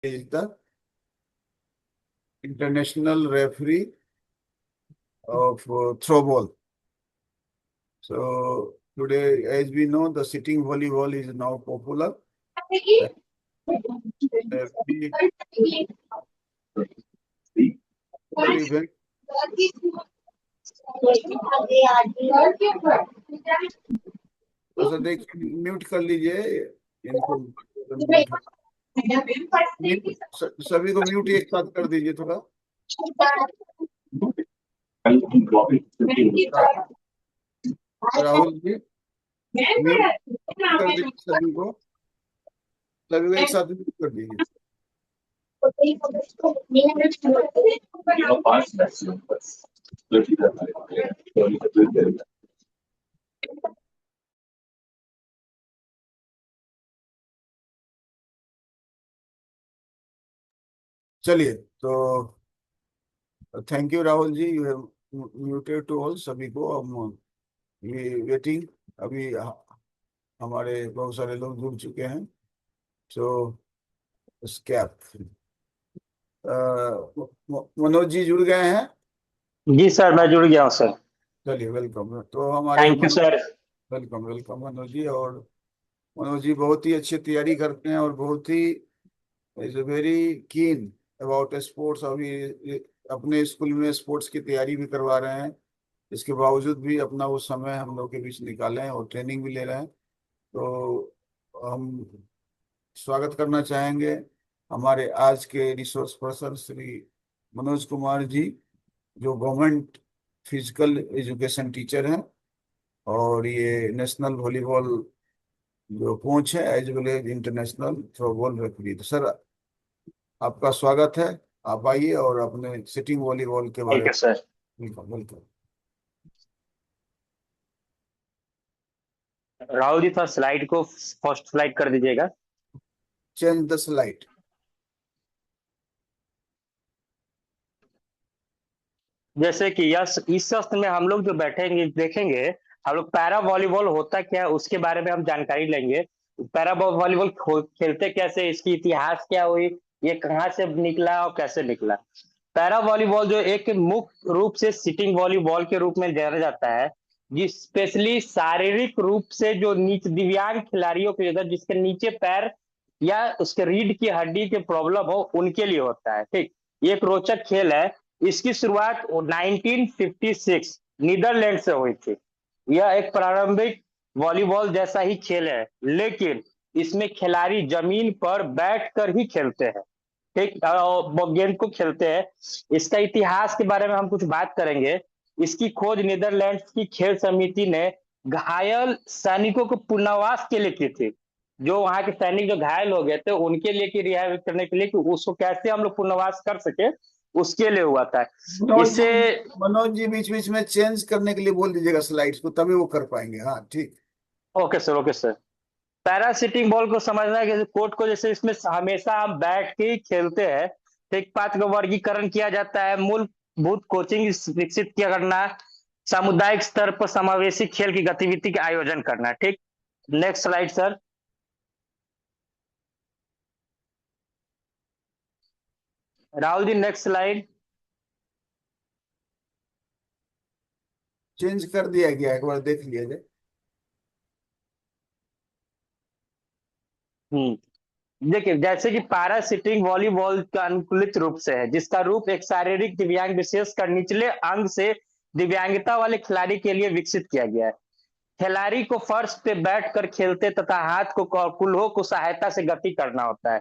is the international referee of throw ball. So today, as we know, the sitting volleyball is now popular. We event. तो sir देख mute कर लीजिए इनको। सभी को mute एक साथ कर दीजिए थोड़ा। राहुल जी म्यूट कर दीजिए सभी को एक साथ म्यूट कर दीजिए। चलिए तो thank you Rahul ji, you have muted to all सभी को। हम ये वेटिंग अभी हमारे बहुत सारे लोग जुड़ चुके हैं। सो स्कैप मनोज जी जुड़ गए हैं। जी सर, मैं जुड़ गया हूँ सर। चलिए वेलकम। तो हमारे thank you sir. Welcome welcome Manoj ji. और मनोज जी बहुत ही अच्छी तैयारी करते हैं और बहुत he is very keen about sports. अभी अपने स्कूल में स्पोर्ट्स की तैयारी भी करवा रहे हैं, इसके बावजूद भी अपना वो समय हम लोग के बीच निकाले हैं और ट्रेनिंग भी ले रहे हैं। तो हम स्वागत करना चाहेंगे हमारे आज के रिसोर्स पर्सन श्री मनोज कुमार जी, जो गवर्नमेंट फिजिकल एजुकेशन टीचर हैं और ये नेशनल वॉलीबॉल जो कोच है as well as international throwball referee. तो सर आपका स्वागत है, आप आइए और अपने सिटिंग वॉलीबॉल के बारे थैंक में। You sir. Welcome. Rahul ji, थोड़ा स्लाइड को फर्स्ट स्लाइड कर दीजिएगा। Change the slide. जैसे कि यस, इस सत्र में हम लोग जो बैठेंगे देखेंगे, हम लोग पैरा वॉलीबॉल होता क्या है उसके बारे में हम जानकारी लेंगे। पैरा वॉलीबॉल खेलते कैसे, इसकी इतिहास क्या हुई, ये कहाँ से निकला और कैसे निकला। पैरा वॉलीबॉल जो एक मुख्य रूप से सिटिंग वॉलीबॉल के रूप में जाना जाता है, जिस स्पेशली शारीरिक रूप से जो नीचे दिव्यांग खिलाड़ियों के लिए, जिसके नीचे पैर या उसके रीढ़ की हड्डी के प्रॉब्लम हो, उनके लिए होता है। ठीक, ये एक रोचक खेल है। इसकी शुरुआत 1956 नीदरलैंड से हुई थी। यह एक प्रारंभिक वॉलीबॉल जैसा ही खेल है, लेकिन इसमें खिलाड़ी जमीन पर बैठकर ही खेलते हैं। ठीक, गेंद को खेलते हैं। इसका इतिहास के बारे में हम कुछ बात करेंगे। इसकी खोज नीदरलैंड्स की खेल समिति ने घायल सैनिकों को पुनर्वास के लिए की थी। जो वहां के सैनिक जो घायल हो गए थे उनके लिए कि रिहाइव करने के लिए कि उसको कैसे हम लोग पुनर्वास कर सके, उसके लिए हुआ था। इससे मनोज जी बीच बीच में चेंज करने के लिए बोल दीजिएगा स्लाइड्स को, तभी वो कर पाएंगे। हाँ ठीक। Okay sir, okay sir. Para sitting ball को समझना है कि कोर्ट को जैसे इसमें हमेशा हम बैठ के ही खेलते हैं। ठीक, 5 का वर्गीकरण किया जाता है। मूलभूत कोचिंग विकसित किया करना, सामुदायिक स्तर पर समावेशी खेल की गतिविधि का आयोजन करना। ठीक, next slide sir. Rahul ji, next slide. Change कर दिया गया, एक बार देख लिया जाए। देखिए, जैसे कि पैरा सिटिंग वॉलीबॉल का अनुकूलित रूप से है, जिसका रूप एक शारीरिक दिव्यांग विशेषकर निचले अंग से दिव्यांगता वाले खिलाड़ी के लिए विकसित किया गया है। खिलाड़ी को फर्श पे बैठकर खेलते तथा हाथ को कुल्हों को सहायता से गति करना होता है।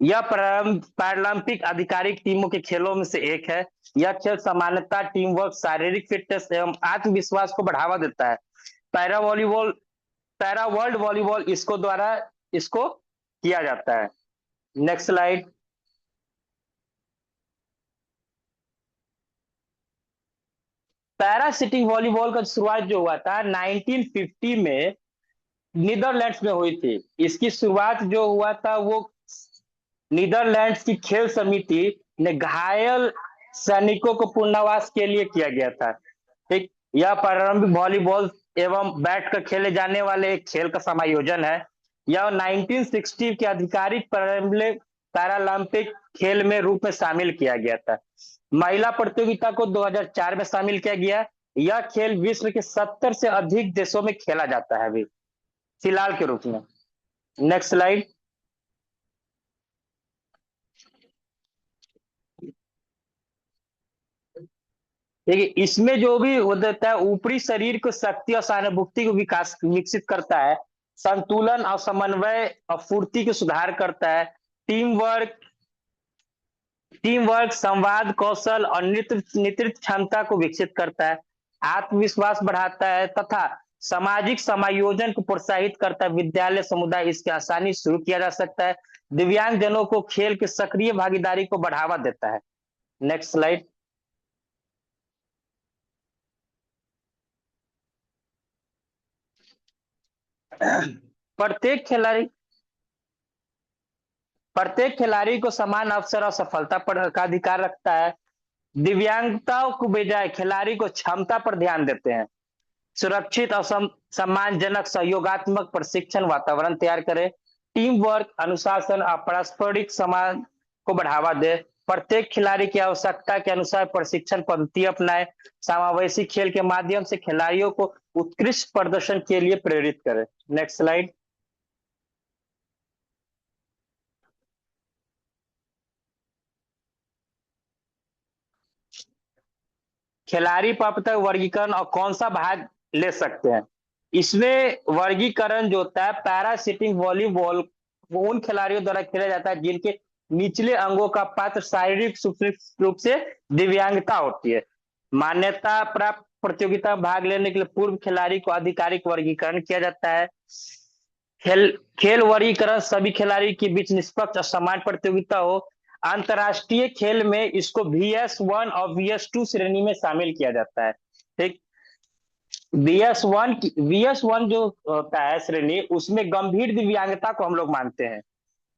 यह पैरालंपिक आधिकारिक टीमों के खेलों में से एक है। यह खेल समानता, टीम वर्क, शारीरिक फिटनेस एवं आत्मविश्वास को बढ़ावा देता है। Para volleyball, para world volleyball इसको द्वारा इसको किया जाता है। Next slide. Para sitting volleyball का शुरुआत जो हुआ था 1950 में नीदरलैंड्स में हुई थी। इसकी शुरुआत जो हुआ था वो नीदरलैंड्स की खेल समिति ने घायल सैनिकों को पुनर्वास के लिए किया गया था। ठीक, यह प्रारंभिक वॉलीबॉल एवं बैठकर खेले जाने वाले एक खेल का समायोजन है। यह 1960 के आधिकारिक पैरालंपिक खेल में रूप में शामिल किया गया था। महिला प्रतियोगिता को 2004 में शामिल किया गया। यह खेल विश्व के 70 से अधिक देशों में खेला जाता है अभी फिलहाल के रूप में। Next slide. देखिए इसमें जो भी वो देता है ऊपरी शरीर को शक्ति और सहानुभूति को विकास विकसित करता है, संतुलन और समन्वय और फुर्ती को सुधार करता है, टीम वर्क संवाद कौशल और नेतृत्व क्षमता को विकसित करता है, आत्मविश्वास बढ़ाता है तथा सामाजिक समायोजन को प्रोत्साहित करता है। विद्यालय समुदाय इसके आसानी से शुरू किया जा सकता है। दिव्यांग जनों को खेल के सक्रिय भागीदारी को बढ़ावा देता है। Next slide. प्रत्येक खिलाड़ी को समान अवसर और सफलता पर का अधिकार रखता है। दिव्यांगताओं को बजाय खिलाड़ी को क्षमता पर ध्यान देते हैं। सुरक्षित और सम्मानजनक सहयोगात्मक प्रशिक्षण वातावरण तैयार करें। टीम वर्क अनुशासन और पारस्परिक सम्मान को बढ़ावा दे। प्रत्येक खिलाड़ी की आवश्यकता के अनुसार प्रशिक्षण पद्धति अपनाए। समावेशी खेल के माध्यम से खिलाड़ियों को उत्कृष्ट प्रदर्शन के लिए प्रेरित करें। Next slide. खिलाड़ी प्राप्त वर्गीकरण और कौन सा भाग ले सकते हैं। इसमें वर्गीकरण जो होता है पैरा सिटिंग वॉलीबॉल वो उन खिलाड़ियों द्वारा खेला जाता है जिनके निचले अंगों का पात्र शारीरिक रूप से दिव्यांगता होती है। मान्यता प्राप्त प्रतियोगिता में भाग लेने के लिए पूर्व खिलाड़ी को आधिकारिक वर्गीकरण किया जाता है। खेल वर्गीकरण सभी खिलाड़ी के बीच निष्पक्ष और समान प्रतियोगिता हो। अंतरराष्ट्रीय खेल में इसको VS1 और VS2 श्रेणी में शामिल किया जाता है। ठीक, VS1 जो होता है श्रेणी उसमें गंभीर दिव्यांगता को हम लोग मानते हैं।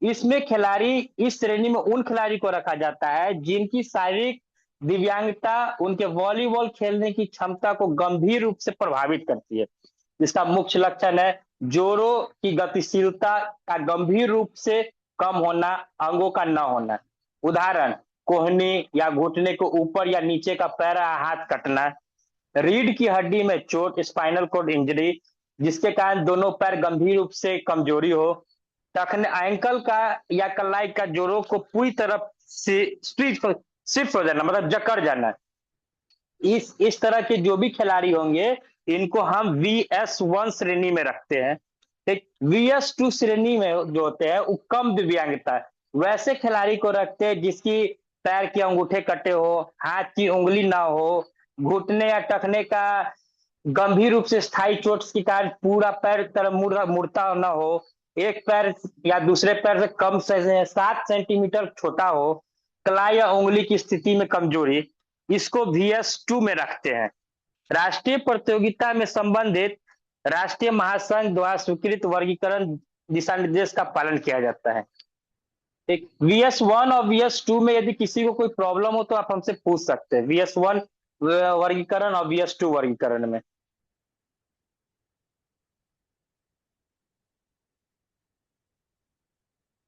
इसमें खिलाड़ी इस श्रेणी में उन खिलाड़ी को रखा जाता है जिनकी शारीरिक दिव्यांगता उनके वॉलीबॉल खेलने की क्षमता को गंभीर रूप से प्रभावित करती है। इसका मुख्य लक्षण है जोड़ों की गतिशीलता का गंभीर रूप से कम होना, अंगों का न होना। उदाहरण कोहनी या घुटने को ऊपर या नीचे का पैर या हाथ कटना। रीढ़ की हड्डी में चोट, स्पाइनल कॉर्ड इंजरी जिसके कारण दोनों पैर गंभीर रूप से कमजोरी हो। टखने एंकल का या कलाई का जोड़ों को पूरी तरफ से शिफ्ट हो जाना मतलब जकड़ जाना। इस तरह के जो भी खिलाड़ी होंगे इनको हम VS1 श्रेणी में रखते हैं। ठीक, VS2 श्रेणी में जो होते हैं वो कम दिव्यांगता वैसे खिलाड़ी को रखते हैं जिसकी पैर के अंगूठे कटे हो, हाथ की उंगली ना हो, घुटने या टखने का गंभीर रूप से स्थायी चोट के कारण पूरा पैर तरफ मुड़ता ना हो, एक पैर या दूसरे पैर से कम से 7 सेंटीमीटर छोटा हो, कलाई या उंगली की स्थिति में कमजोरी, इसको VS2 में रखते हैं। राष्ट्रीय प्रतियोगिता में संबंधित राष्ट्रीय महासंघ द्वारा स्वीकृत वर्गीकरण दिशा निर्देश का पालन किया जाता है। एक VS1 और VS2 में यदि किसी को कोई प्रॉब्लम हो तो आप हमसे पूछ सकते हैं VS1 वर्गीकरण और VS2 वर्गीकरण में।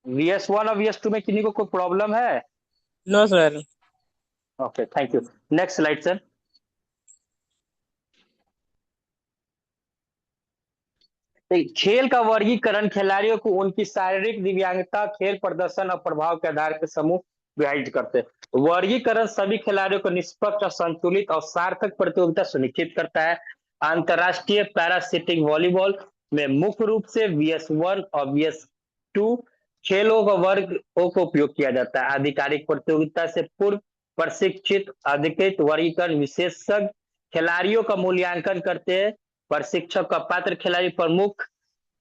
VS1 और VS2 में किसी को कोई प्रॉब्लम है? No sir. Okay, thank you. Next slide sir. खेल का वर्गीकरण खिलाड़ियों को उनकी शारीरिक दिव्यांगता, खेल प्रदर्शन और प्रभाव के आधार पर समूह विभाजित करते हैं। वर्गीकरण सभी खिलाड़ियों को निष्पक्ष और संतुलित और सार्थक प्रतियोगिता सुनिश्चित करता है। अंतरराष्ट्रीय पैरा सिटिंग वॉलीबॉल में मुख्य रूप से VS1 और VS2 खेलों का वर्गों को उपयोग किया जाता है। आधिकारिक प्रतियोगिता से पूर्व प्रशिक्षित अधिकृत वर्गीकरण विशेषज्ञ खिलाड़ियों का मूल्यांकन करते हैं। प्रशिक्षक का पात्र खिलाड़ी प्रमुख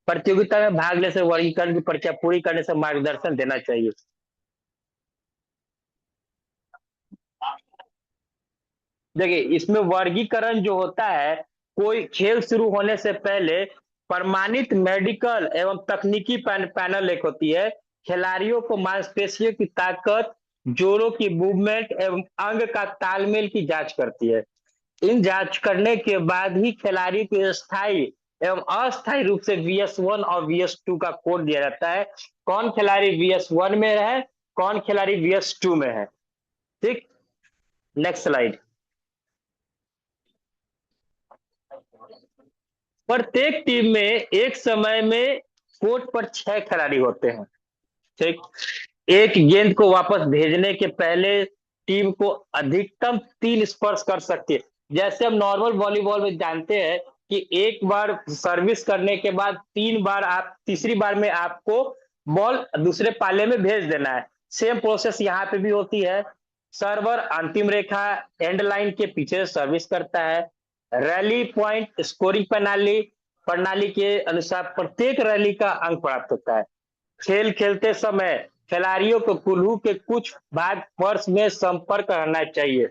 प्रतियोगिता में भाग लेने से वर्गीकरण की प्रक्रिया पूरी करने से मार्गदर्शन देना चाहिए। देखिए इसमें वर्गीकरण जो होता है कोई खेल शुरू होने से पहले प्रमाणित मेडिकल एवं तकनीकी पैनल एक होती है। खिलाड़ियों को मांसपेशियों की ताकत, जोड़ों की मूवमेंट एवं अंग का तालमेल की जांच करती है। इन जांच करने के बाद ही खिलाड़ी को स्थायी एवं अस्थायी रूप से VS1 और VS2 का कोड दिया जाता है। कौन खिलाड़ी VS1 में है कौन खिलाड़ी VS2 में है। ठीक, नेक्स्ट स्लाइड। प्रत्येक टीम में एक समय में कोर्ट पर 6 खिलाड़ी होते हैं। ठीक, एक गेंद को वापस भेजने के पहले टीम को अधिकतम 3 स्पर्श कर सकती है। जैसे हम नॉर्मल वॉलीबॉल में जानते हैं कि एक बार सर्विस करने के बाद 3 बार आप तीसरी बार में आपको बॉल दूसरे पाले में भेज देना है। सेम प्रोसेस यहाँ पे भी होती है। सर्वर अंतिम रेखा एंड लाइन के पीछे सर्विस करता है। रैली पॉइंट स्कोरिंग प्रणाली प्रणाली के अनुसार प्रत्येक रैली का अंक प्राप्त होता है। खेल खेलते समय खिलाड़ियों को कुल्हू के कुछ भाग फर्श में संपर्क रहना चाहिए।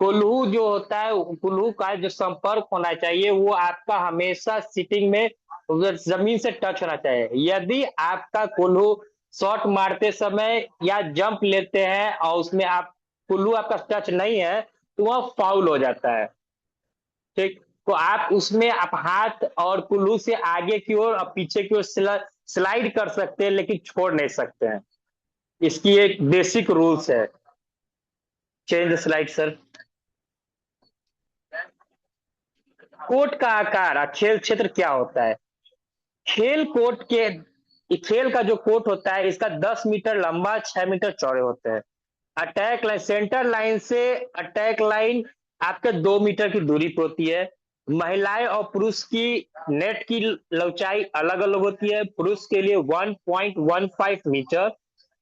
कुल्हू जो होता है, कुल्हू का जो संपर्क होना चाहिए वो आपका हमेशा सिटिंग में जमीन से टच होना चाहिए। यदि आपका कुल्हू शॉट मारते समय या जंप लेते हैं और उसमें आप कुल्हू आपका टच नहीं है तो वह फाउल हो जाता है। ठीक, तो आप उसमें आप हाथ और कुल्हू से आगे की ओर और पीछे की ओर स्लाइड कर सकते हैं लेकिन छोड़ नहीं सकते हैं। इसकी एक बेसिक रूल्स है। Change the slide sir. Court का आकार और खेल क्षेत्र क्या होता है। खेल कोर्ट के खेल का जो कोर्ट होता है इसका 10 मीटर लंबा 6 मीटर चौड़े होते हैं। अटैक लाइन सेंटर लाइन से अटैक लाइन आपके 2 मीटर की दूरी पर होती है। महिलाएं और पुरुष की नेट की लंबाई अलग अलग होती है। पुरुष के लिए 1.15 मीटर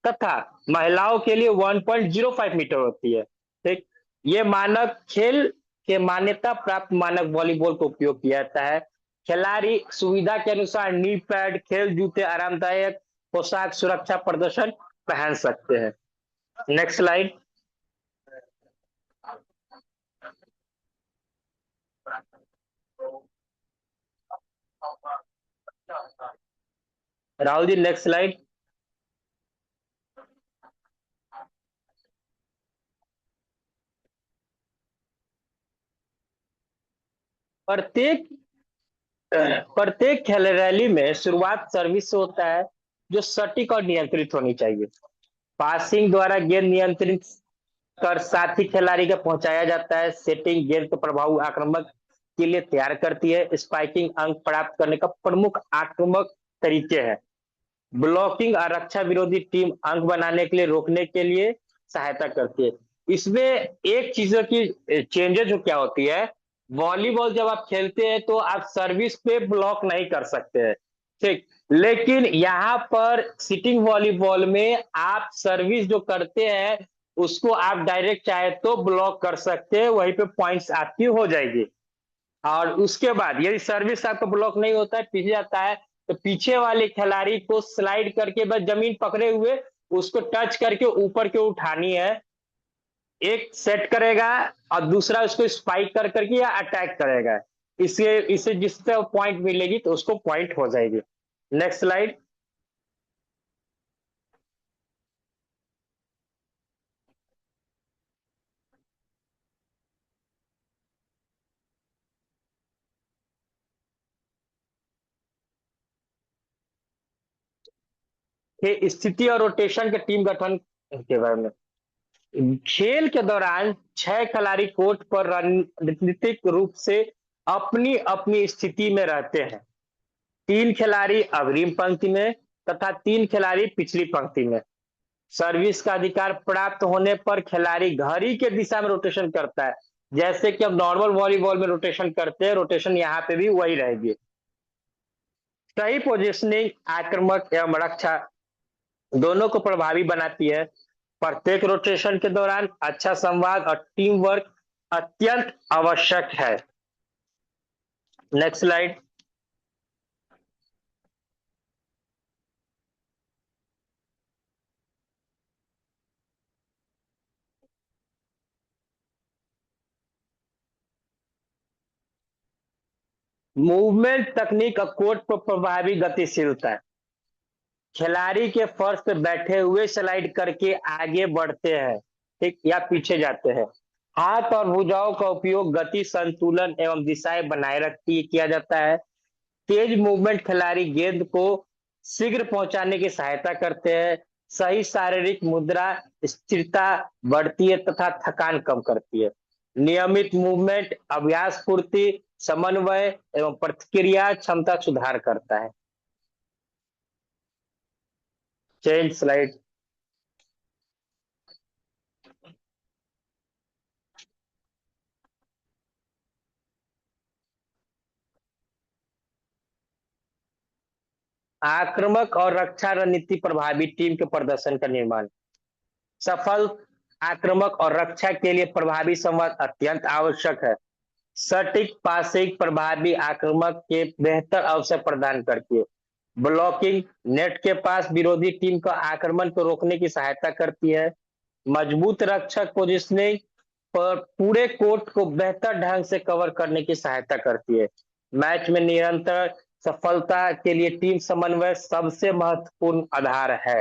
तथा महिलाओं के लिए 1.05 मीटर होती है। ठीक, ये मानक खेल के मान्यता प्राप्त मानक वॉलीबॉल को उपयोग किया जाता है। खिलाड़ी सुविधा के अनुसार नी पैड, खेल जूते, आरामदायक पोशाक, सुरक्षा प्रदर्शन पहन सकते हैं। Next slide. Rahul ji next slide. प्रत्येक प्रत्येक खेल रैली में शुरुआत सर्विस से होता है जो सटीक और नियंत्रित होनी चाहिए। पासिंग द्वारा गेंद नियंत्रित कर साथी खिलाड़ी को पहुंचाया जाता है। सेटिंग गेंद को प्रभावी आक्रामक के लिए तैयार करती है। स्पाइकिंग अंक प्राप्त करने का प्रमुख आक्रामक तरीके हैं। ब्लॉकिंग आरक्षा विरोधी टीम अंक बनाने के लिए रोकने के लिए सहायता करती है। इसमें एक चीजों की चेंजेस जो क्या होती है, वॉलीबॉल जब आप खेलते हैं तो आप सर्विस पे ब्लॉक नहीं कर सकते हैं। ठीक, लेकिन यहाँ पर सिटिंग वॉलीबॉल में आप सर्विस जो करते हैं उसको आप डायरेक्ट चाहे तो ब्लॉक कर सकते हैं, वहीं पे पॉइंट्स आपकी हो जाएगी। और उसके बाद यदि सर्विस आपका ब्लॉक नहीं होता है, पीछे जाता है, तो पीछे वाले खिलाड़ी को स्लाइड करके बस जमीन पकड़े हुए उसको टच करके ऊपर के उठानी है। एक सेट करेगा और दूसरा उसको स्पाइक कर करके या अटैक करेगा। इसे इसे जिससे पॉइंट मिलेगी तो उसको पॉइंट हो जाएगी। Next slide. स्थिति और रोटेशन के टीम गठन के बारे में। खेल के दौरान 6 खिलाड़ी कोर्ट पर रणनीतिक रूप से अपनी अपनी स्थिति में रहते हैं। 3 खिलाड़ी अग्रिम पंक्ति में तथा 3 खिलाड़ी पिछली पंक्ति में। सर्विस का अधिकार प्राप्त होने पर खिलाड़ी घड़ी के दिशा में रोटेशन करता है। जैसे कि अब नॉर्मल वॉलीबॉल में रोटेशन करते हैं, रोटेशन यहाँ पे भी वही रहेगी। सही पोजिशनिंग आक्रामक एवं रक्षा दोनों को प्रभावी बनाती है। प्रत्येक रोटेशन के दौरान अच्छा संवाद और टीम वर्क अत्यंत आवश्यक है। Next slide. मूवमेंट तकनीक और कोर्ट पर प्रभावी गतिशीलता। खिलाड़ी के फर्श पे बैठे हुए स्लाइड करके आगे बढ़ते हैं, ठीक, या पीछे जाते हैं। हाथ और भुजाओं का उपयोग गति, संतुलन एवं दिशाएं बनाए रखती किया जाता है। तेज मूवमेंट खिलाड़ी गेंद को शीघ्र पहुंचाने की सहायता करते हैं। सही शारीरिक मुद्रा, स्थिरता बढ़ती है तथा थकान कम करती है। नियमित मूवमेंट अभ्यास पूर्ति, समन्वय एवं प्रतिक्रिया क्षमता सुधार करता है। Change slide. आक्रामक और रक्षा रणनीति प्रभावी टीम के प्रदर्शन का निर्माण। सफल आक्रामक और रक्षा के लिए प्रभावी संवाद अत्यंत आवश्यक है। सटीक पासिंग प्रभावी आक्रामक के बेहतर अवसर प्रदान करती है। ब्लॉकिंग नेट के पास विरोधी टीम का आक्रमण को रोकने की सहायता करती है। मजबूत रक्षक पोजिशनिंग पर पूरे कोर्ट को बेहतर ढंग से कवर करने की सहायता करती है। मैच में निरंतर सफलता के लिए टीम समन्वय सबसे महत्वपूर्ण आधार है।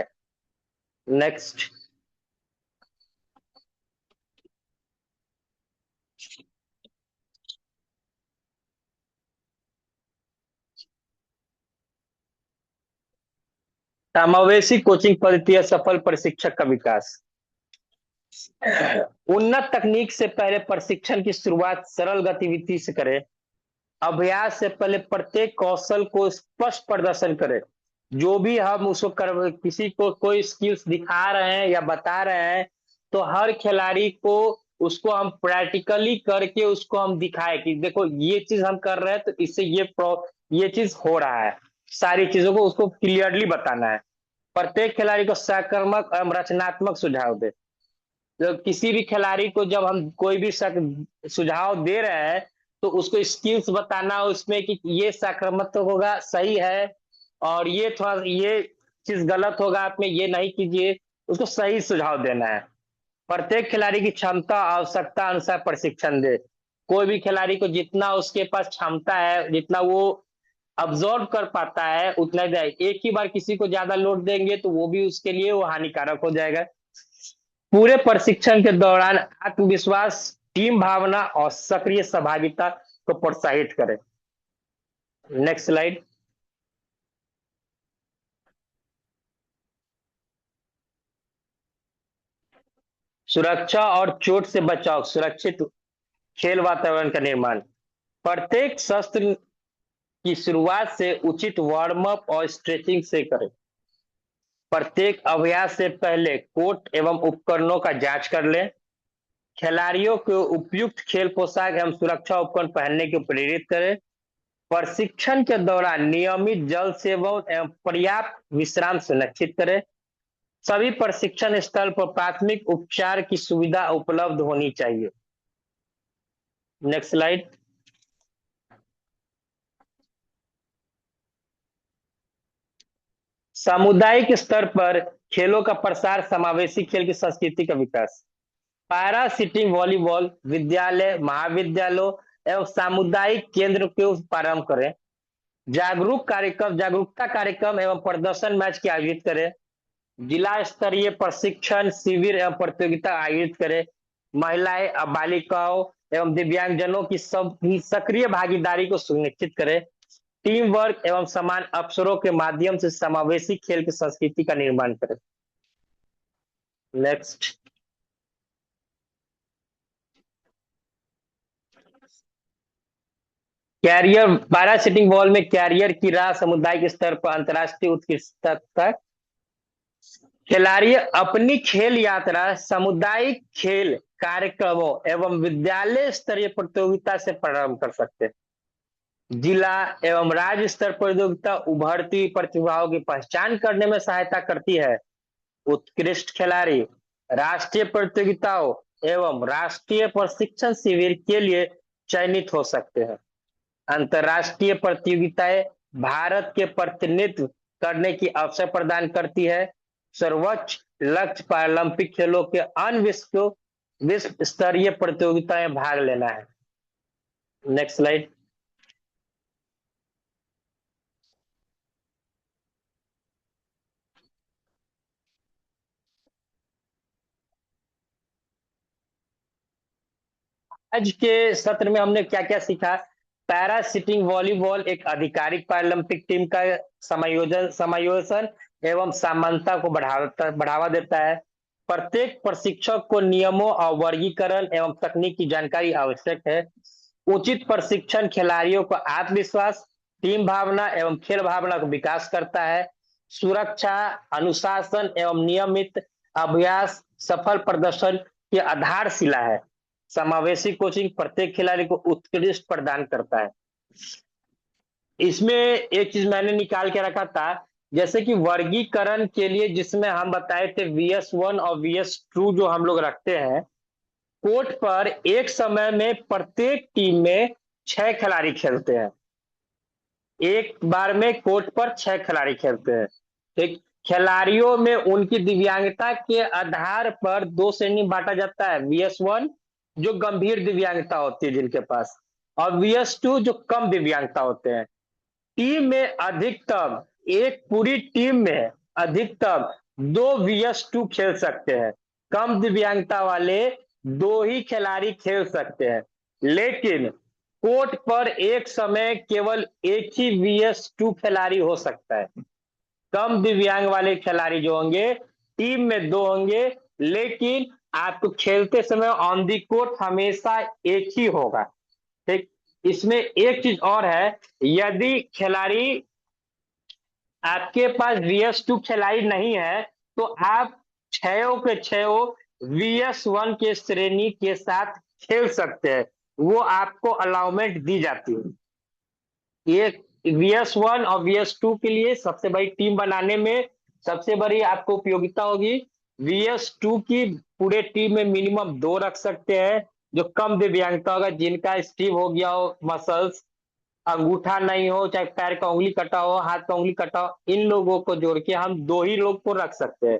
नेक्स्ट। समावेशी कोचिंग पद्धति या सफल प्रशिक्षक का विकास। उन्नत तकनीक से पहले प्रशिक्षण की शुरुआत सरल गतिविधि से करें। अभ्यास से पहले प्रत्येक कौशल को स्पष्ट प्रदर्शन करें। जो भी हम उसको किसी को कोई स्किल्स दिखा रहे हैं या बता रहे हैं, तो हर खिलाड़ी को उसको हम प्रैक्टिकली करके उसको हम दिखाएं कि देखो ये चीज हम कर रहे हैं तो इससे ये चीज हो रहा है। सारी चीजों को उसको क्लियरली बताना है। प्रत्येक खिलाड़ी को सकारात्मक एवं रचनात्मक सुझाव दे। तो किसी भी खिलाड़ी को जब हम कोई भी सुझाव दे रहे हैं तो उसको स्किल्स बताना उसमें कि ये सकारात्मक होगा, सही है, और ये थोड़ा ये चीज गलत होगा, आप में ये नहीं कीजिए। उसको सही सुझाव देना है। प्रत्येक खिलाड़ी की क्षमता आवश्यकता अनुसार प्रशिक्षण दे। कोई भी खिलाड़ी को जितना उसके पास क्षमता है, जितना वो अब्सॉर्ब कर पाता है उतना ही दे। एक ही बार किसी को ज्यादा लोड देंगे तो वो भी उसके लिए वो हानिकारक हो जाएगा। पूरे प्रशिक्षण के दौरान आत्मविश्वास, टीम भावना और सक्रिय सहभागिता को प्रोत्साहित करें। Next slide. सुरक्षा और चोट से बचाव, सुरक्षित खेल वातावरण का निर्माण। प्रत्येक शस्त्र की शुरुआत से उचित वार्म अप और स्ट्रेचिंग से करें। प्रत्येक अभ्यास से पहले कोर्ट एवं उपकरणों का जांच कर लें। खिलाड़ियों को उपयुक्त खेल पोशाक एवं सुरक्षा उपकरण पहनने को प्रेरित करें। प्रशिक्षण के दौरान नियमित जल सेवन एवं पर्याप्त विश्राम सुनिश्चित करें। सभी प्रशिक्षण स्थल पर प्राथमिक उपचार की सुविधा उपलब्ध होनी चाहिए। Next slide. सामुदायिक स्तर पर खेलों का प्रसार, समावेशी खेल की संस्कृति का विकास। पैरा सिटिंग वॉलीबॉल विद्यालय, महाविद्यालयों एवं सामुदायिक केंद्र के प्रारंभ करें। जागरूकता कार्यक्रम एवं प्रदर्शन मैच के आयोजित करें। जिला स्तरीय प्रशिक्षण शिविर एवं प्रतियोगिता आयोजित करें। महिलाएं, बालिकाओं एवं दिव्यांगजनों की सभी सक्रिय भागीदारी को सुनिश्चित करें। टीम वर्क एवं समान अवसरों के माध्यम से समावेशी खेल की संस्कृति का निर्माण करें। Next. Career, para sitting ball में कैरियर की राह समुदायिक स्तर पर अंतर्राष्ट्रीय उत्कृष्टता तक। खिलाड़ी अपनी खेल यात्रा सामुदायिक खेल कार्यक्रमों एवं विद्यालय स्तरीय प्रतियोगिता से प्रारंभ कर सकते हैं। जिला एवं राज्य स्तर प्रतियोगिता उभरती प्रतिभाओं की पहचान करने में सहायता करती है। उत्कृष्ट खिलाड़ी राष्ट्रीय प्रतियोगिताओं एवं राष्ट्रीय प्रशिक्षण शिविर के लिए चयनित हो सकते हैं। अंतर्राष्ट्रीय प्रतियोगिताएं भारत के प्रतिनिधित्व करने की अवसर प्रदान करती है। सर्वोच्च लक्ष्य पैरालंपिक खेलों के अन्य विश्व स्तरीय प्रतियोगिताएं भाग लेना है। Next slide. आज के सत्र में हमने क्या क्या सीखा। पैरा सिटिंग वॉलीबॉल एक आधिकारिक पैरालंपिक टीम का समायोजन एवं समानता को बढ़ावा देता है। प्रत्येक प्रशिक्षक को नियमों और वर्गीकरण एवं तकनीक की जानकारी आवश्यक है। उचित प्रशिक्षण खिलाड़ियों को आत्मविश्वास, टीम भावना एवं खेल भावना का विकास करता है। सुरक्षा, अनुशासन एवं नियमित अभ्यास सफल प्रदर्शन की आधारशिला है। समावेशी कोचिंग प्रत्येक खिलाड़ी को उत्कृष्ट प्रदान करता है। इसमें एक चीज मैंने निकाल के रखा था, जैसे कि वर्गीकरण के लिए जिसमें हम बताए थे VS1 और VS2 जो हम लोग रखते हैं, कोर्ट पर एक समय में प्रत्येक टीम में 6 खिलाड़ी खेलते हैं। एक बार में कोर्ट पर 6 खिलाड़ी खेलते हैं। ठीक, खिलाड़ियों में उनकी दिव्यांगता के आधार पर 2 श्रेणी बांटा जाता है। VS1 जो गंभीर दिव्यांगता होती है जिनके पास, और VS2 जो कम दिव्यांगता होते हैं। टीम में अधिकतम, एक पूरी टीम में अधिकतम 2 VS2 खेल सकते हैं। कम दिव्यांगता वाले 2 ही खिलाड़ी खेल सकते हैं, लेकिन कोर्ट पर एक समय केवल एक ही VS2 खिलाड़ी हो सकता है। कम दिव्यांग वाले खिलाड़ी जो होंगे टीम में 2 होंगे, लेकिन आपको खेलते समय ऑन दी कोर्ट हमेशा एक ही होगा। ठीक, इसमें एक चीज और है, यदि खिलाड़ी आपके पास VS2 खिलाड़ी नहीं है तो आप 6 के 6 VS1 के श्रेणी के साथ खेल सकते हैं। वो आपको अलाउमेंट दी जाती है। ये VS1 और VS2 के लिए सबसे बड़ी टीम बनाने में सबसे बड़ी आपको उपयोगिता होगी। VS2 की पूरे टीम में मिनिमम 2 रख सकते हैं, जो कम दिव्यांगता होगा, जिनका स्टीव हो गया हो, मसल्स, अंगूठा नहीं हो, चाहे पैर का उंगली कटा हो, हाथ का उंगली कटा हो, इन लोगों को जोड़ के हम 2 ही लोग को रख सकते हैं।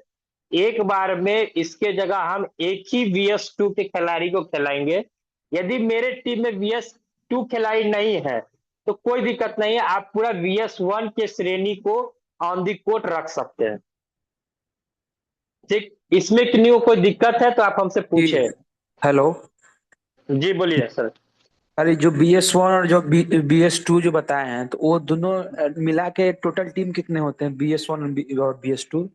एक बार में इसके जगह हम एक ही VS2 के खिलाड़ी को खिलाएंगे। यदि मेरे टीम में VS2 खिलाड़ी नहीं है तो कोई दिक्कत नहीं है, आप पूरा VS1 के श्रेणी को ऑन दी कोर्ट रख सकते हैं। ठीक, इसमें किन्हीं को कोई दिक्कत है तो आप हमसे जी। पूछे। हेलो। जी बोलिए सर। अरे जो BS1 और जो BS2 जो बताए हैं, तो वो दोनों मिला के टोटल टीम कितने होते हैं, BS1 और BS2?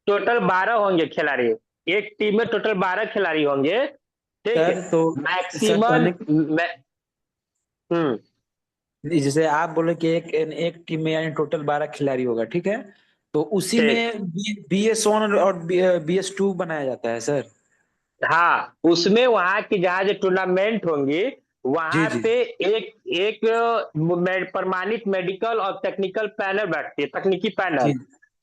टोटल 12 होंगे खिलाड़ी। एक टीम में टोटल 12 खिलाड़ी होंगे। ठीक है, सर तो सर मैक्सिमम। कहने हम्म। जैसे आप बोले कि एक एक टीम में यानी टोटल 12 खिलाड़ी होगा, ठीक है। तो उसी ठीक, में BS1 और BS2 बनाया जाता है सर? हाँ, उसमें वहां की जहां जो टूर्नामेंट होंगी जी वहां जी पे एक एक प्रमाणित मेडिकल और टेक्निकल पैनल बैठती है, तकनीकी पैनल। जी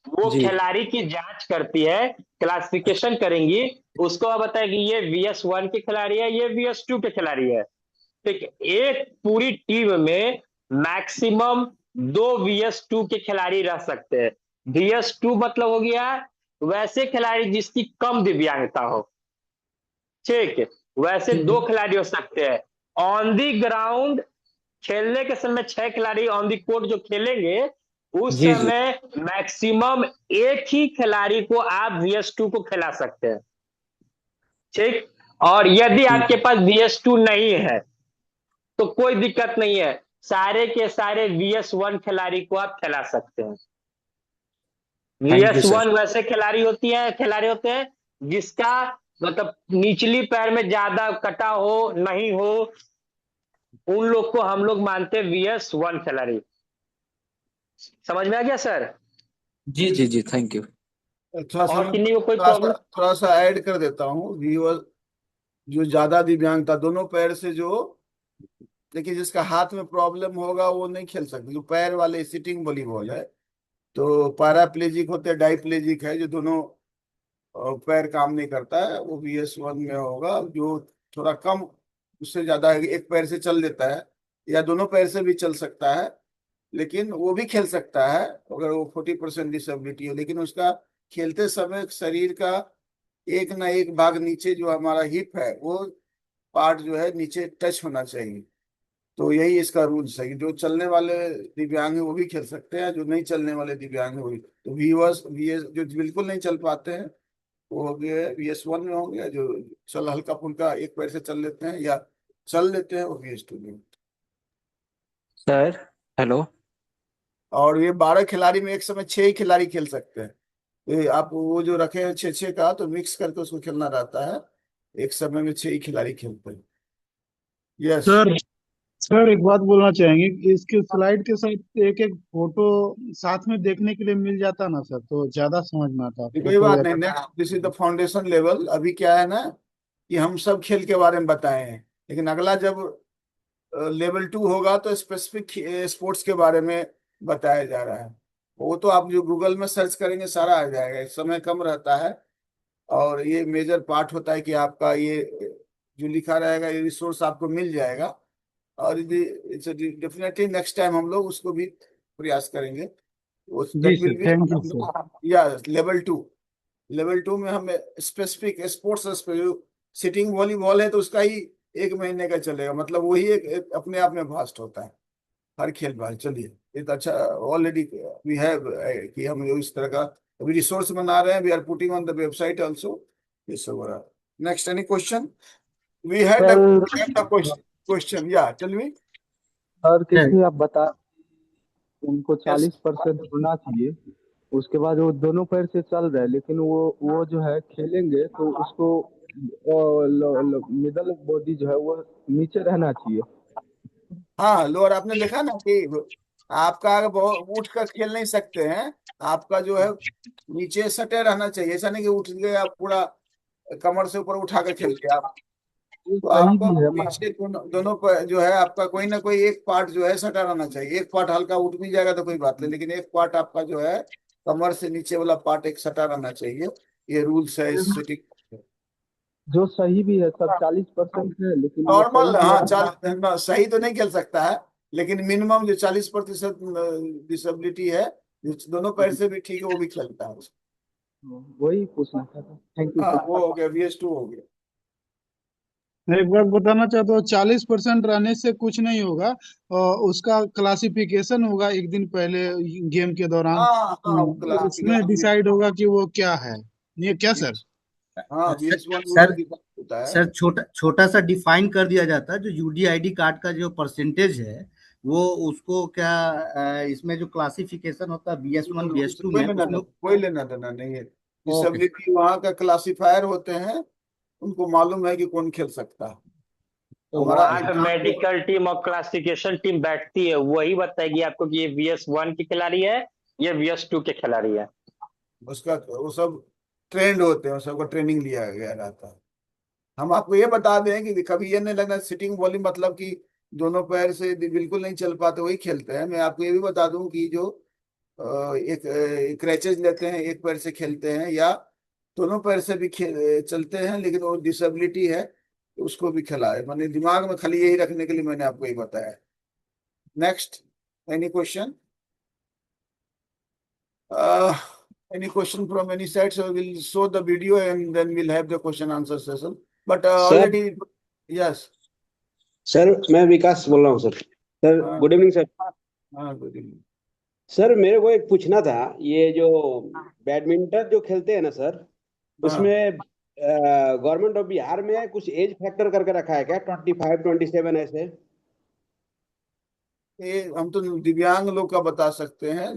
वो जी खिलाड़ी की जांच करती है, क्लासिफिकेशन करेंगी, उसको बताएगी ये VS1 के खिलाड़ी है, ये VS2 के खिलाड़ी है। ठीक है, एक पूरी टीम में मैक्सिमम 2 VS2 के खिलाड़ी रह सकते हैं। VS2 मतलब हो गया वैसे खिलाड़ी जिसकी कम दिव्यांगता हो। ठीक है, वैसे जी 2 खिलाड़ी हो सकते हैं। ऑन दी ग्राउंड खेलने के समय 6 खिलाड़ी ऑन दी कोर्ट जो खेलेंगे, उस जी जी समय मैक्सिमम एक ही खिलाड़ी को आप VS2 को खिला सकते हैं। ठीक, और यदि जी आपके पास VS2 नहीं है तो कोई दिक्कत नहीं है, सारे के सारे VS1 खिलाड़ी को आप खिला सकते हैं। Thank you sir. VS1 वैसे खिलाड़ी होते हैं जिसका मतलब निचली पैर में ज्यादा कटा हो, नहीं हो, उन लोग को हम लोग मानते हैं VS1 खिलाड़ी। समझ में आ गया सर? जी जी जी, थैंक यू। थोड़ा सा और मैं किन्हीं को कोई थोड़ा सा प्रॉब्लम? थोड़ा सा ऐड कर देता हूँ। व्यूअर जो ज्यादा दिव्यांगता दोनों पैर से जो, देखिए जिसका हाथ में प्रॉब्लम होगा वो नहीं खेल सकते। जो पैर वाले सिटिंग वॉलीबॉल है, तो पैराप्लेजिक होते हैं, डाइप्लेजिक है, जो दोनों पैर काम नहीं करता है, वो VS1 में होगा। जो थोड़ा कम, उससे ज्यादा है, एक पैर से चल लेता है या दोनों पैर से भी चल सकता है, लेकिन वो भी खेल सकता है अगर वो 40% डिसेबिलिटी हो। लेकिन उसका खेलते समय शरीर का एक ना एक भाग नीचे, जो हमारा हिप है, वो पार्ट जो है नीचे टच होना चाहिए। तो यही इसका रूल्स है कि जो चलने वाले दिव्यांग है वो भी खेल सकते हैं, जो नहीं चलने वाले दिव्यांग है वो भी। तो VS VS जो बिल्कुल नहीं चल पाते हैं वो हो गए VS1 में होंगे, जो चल हल्का फुल्का एक पैर से चल लेते हैं या चल लेते हैं, वो VS2 में। Sir hello. और ये 12 खिलाड़ी में एक समय 6 ही खिलाड़ी खेल सकते हैं। आप वो जो रखे हैं 6-6 का, तो मिक्स करके उसको खेलना रहता है। एक समय में 6 ही खिलाड़ी खेलते हैं। यस। सर सर एक बात बोलना चाहेंगे कि इसके स्लाइड के साथ एक एक फोटो साथ में देखने के लिए मिल जाता ना सर, तो ज्यादा समझ में आता कोई फोटो बात या नहीं, next this is the foundation level. अभी क्या है ना कि हम सब खेल के बारे में बताए हैं, लेकिन अगला जब लेवल 2 होगा तो स्पेसिफिक स्पोर्ट्स के बारे में बताया जा रहा है। वो तो आप जो गूगल में सर्च करेंगे सारा आ जाएगा, इस समय कम रहता है। और ये मेजर पार्ट होता है कि आपका ये जो लिखा रहेगा ये रिसोर्स आपको मिल जाएगा। और डेफिनेटली नेक्स्ट टाइम हम लोग उसको भी प्रयास करेंगे। जी that sir, will thank you sir. B या लेवल 2 में हम स्पेसिफिक स्पोर्ट्स, सिटिंग वॉलीबॉल है तो उसका ही 1 महीने का चलेगा, मतलब वही एक अपने आप में भास्ट होता है हर खेल बार। चलिए, ये तो अच्छा ऑलरेडी वी हैव कि हम लोग इस तरह का अभी रिसोर्स बना रहे हैं। We are putting on the website also. ये सब हो रहा है। Next any question? We had a sir question, या टेल मी। और सर किसी आप बता, उनको यस। 40% होना चाहिए। उसके बाद वो दोनों पैर से चल रहे हैं, लेकिन वो जो है खेलेंगे तो उसको मिडल बॉडी जो है वो नीचे रहना चाहिए। हाँ, लोअर आपने देखा ना कि आपका अगर बहुत उठ कर खेल नहीं सकते हैं, आपका जो है नीचे सटे रहना चाहिए। ऐसा नहीं कि उठ गए आप पूरा कमर से ऊपर उठा कर खेलते आप। ये तो सही आपको भी है। नीचे दोनों पर जो है आपका कोई ना कोई एक पार्ट जो है सटा रहना चाहिए। एक पार्ट हल्का उठ भी जाएगा तो कोई बात नहीं, लेकिन एक पार्ट आपका जो है कमर से नीचे वाला पार्ट एक सटा रहना चाहिए। ये रूल्स है इस सिटिंग। जो सही भी है सर, 40% है, लेकिन वो सही नॉर्मल, भी हाँ, है। सही तो नहीं खेल सकता है, लेकिन मिनिमम जो 40% डिसेबिलिटी है, जो दोनों पैर से भी ठीक है, वो भी खेलता है। वही पूछना था। थैंक यू हाँ, सर। वो हो गया, VS2 हो गया। मैं एक बात बताना चाहता हूँ, 40% रहने से कुछ नहीं होगा। उसका क्लासिफिकेशन होगा एक दिन पहले गेम के दौरान। हाँ हाँ, वो उसमें क्लासिफिकेशन भी। डिसाइड होगा कि वो क्या है। ये क्या सर? हाँ, सर VS1 सर होता है। सर छोटा छोटा सा डिफाइन कर दिया जाता है, जो यूडीआईडी कार्ड का जो परसेंटेज है वो उसको क्या इसमें जो क्लासिफिकेशन होता है BS1 उससे BS2 में उसमें। कोई लेना देना नहीं है। ओके डिसेबिलिटी वहाँ का क्लासिफायर होते हैं, उनको मालूम है कि कौन खेल सकता है। हमारा वहां पे एग्जाम तो मेडिकल टीम और क्लासिफिकेशन टीम बैठती है, वही बताएगी आपको कि ये VS1 के खिलाड़ी है, ये VS2 के खिलाड़ी है। उसका वो सब ट्रेंड होते हैं, सबका ट्रेनिंग लिया गया रहता है। हम आपको ये बता दें कि कभी ये नहीं लगना सिटिंग वॉली मतलब कि दोनों पैर से बिल्कुल नहीं चल पाते वही खेलते हैं। मैं आपको ये भी बता दूं कि जो एक क्रैचेज लेते हैं, एक पैर से खेलते हैं, या दोनों पैर से भी चलते हैं, लेकिन वो डिसेबिलिटी है तो उसको भी खिला है। मैंने दिमाग में खाली यही रखने के लिए मैंने आपको ये बताया। Next, any question? Any question from any side? So we'll show the video and then we'll have the question answer session. But sir already, yes. Sir मैं विकास बोल रहा हूँ सर। सर हाँ गुड इवनिंग सर। हाँ, good evening. Sir मेरे को एक पूछना था, ये जो बैडमिंटन जो खेलते हैं ना सर, हाँ, उसमें गवर्नमेंट ऑफ बिहार में कुछ एज फैक्टर करके रखा है क्या, 25 27 ऐसे? ये हम तो दिव्यांग लोग का बता सकते हैं,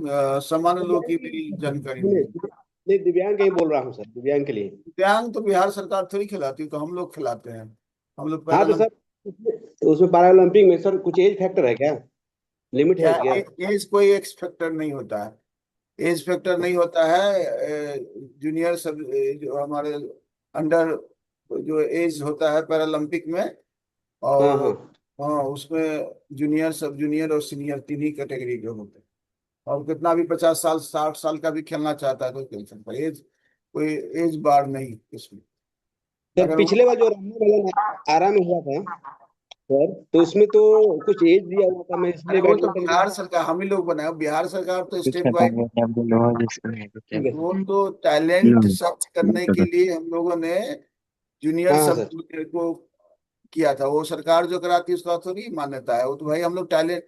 सामान्य लोग की मेरी जानकारी नहीं नहीं है। नहीं, दिव्यांग के ही बोल रहा हूँ सर, दिव्यांग के लिए। दिव्यांग तो बिहार सरकार थोड़ी खिलाती, तो हम लोग खिलाते हैं। हम लोग हाँ तो पैरालंप सर उसमें पैरा ओलंपिक में सर कुछ एज फैक्टर है क्या, लिमिट है या क्या? एज कोई एक्स फैक्टर नहीं होता है। एज फैक्टर नहीं होता है। जूनियर सब जो हमारे अंडर जो एज होता है पैरालंपिक में, हाँ और हाँ। हाँ, उसमें जूनियर, सब जूनियर और सीनियर तीन ही कैटेगरी के होते हैं। और कितना भी 50 साल 60 साल का भी खेलना चाहता है तो खेल सकता है। एज कोई एज बार नहीं इसमें। सर अगर पिछले वो बार जो आरा में हुआ था सर, तो उसमें तो कुछ एज दिया हुआ था, मैं अरे इसलिए वो तो बैडमिंटन के लिए। बिहार सरकार, हम ही लोग बनाए। बिहार सरकार तो कुछ स्टेट वाइज, बताएंगे क्या बोलो जिसमें ठीक है वो सर। तो टैलेंट सर्च करने के सर। लिए हम लोगों ने जूनियर हाँ हाँ सब सर। को किया था। वो सरकार जो कराती है उसका तो नहीं मान्यता है। वो तो भाई हम लोग टैलेंट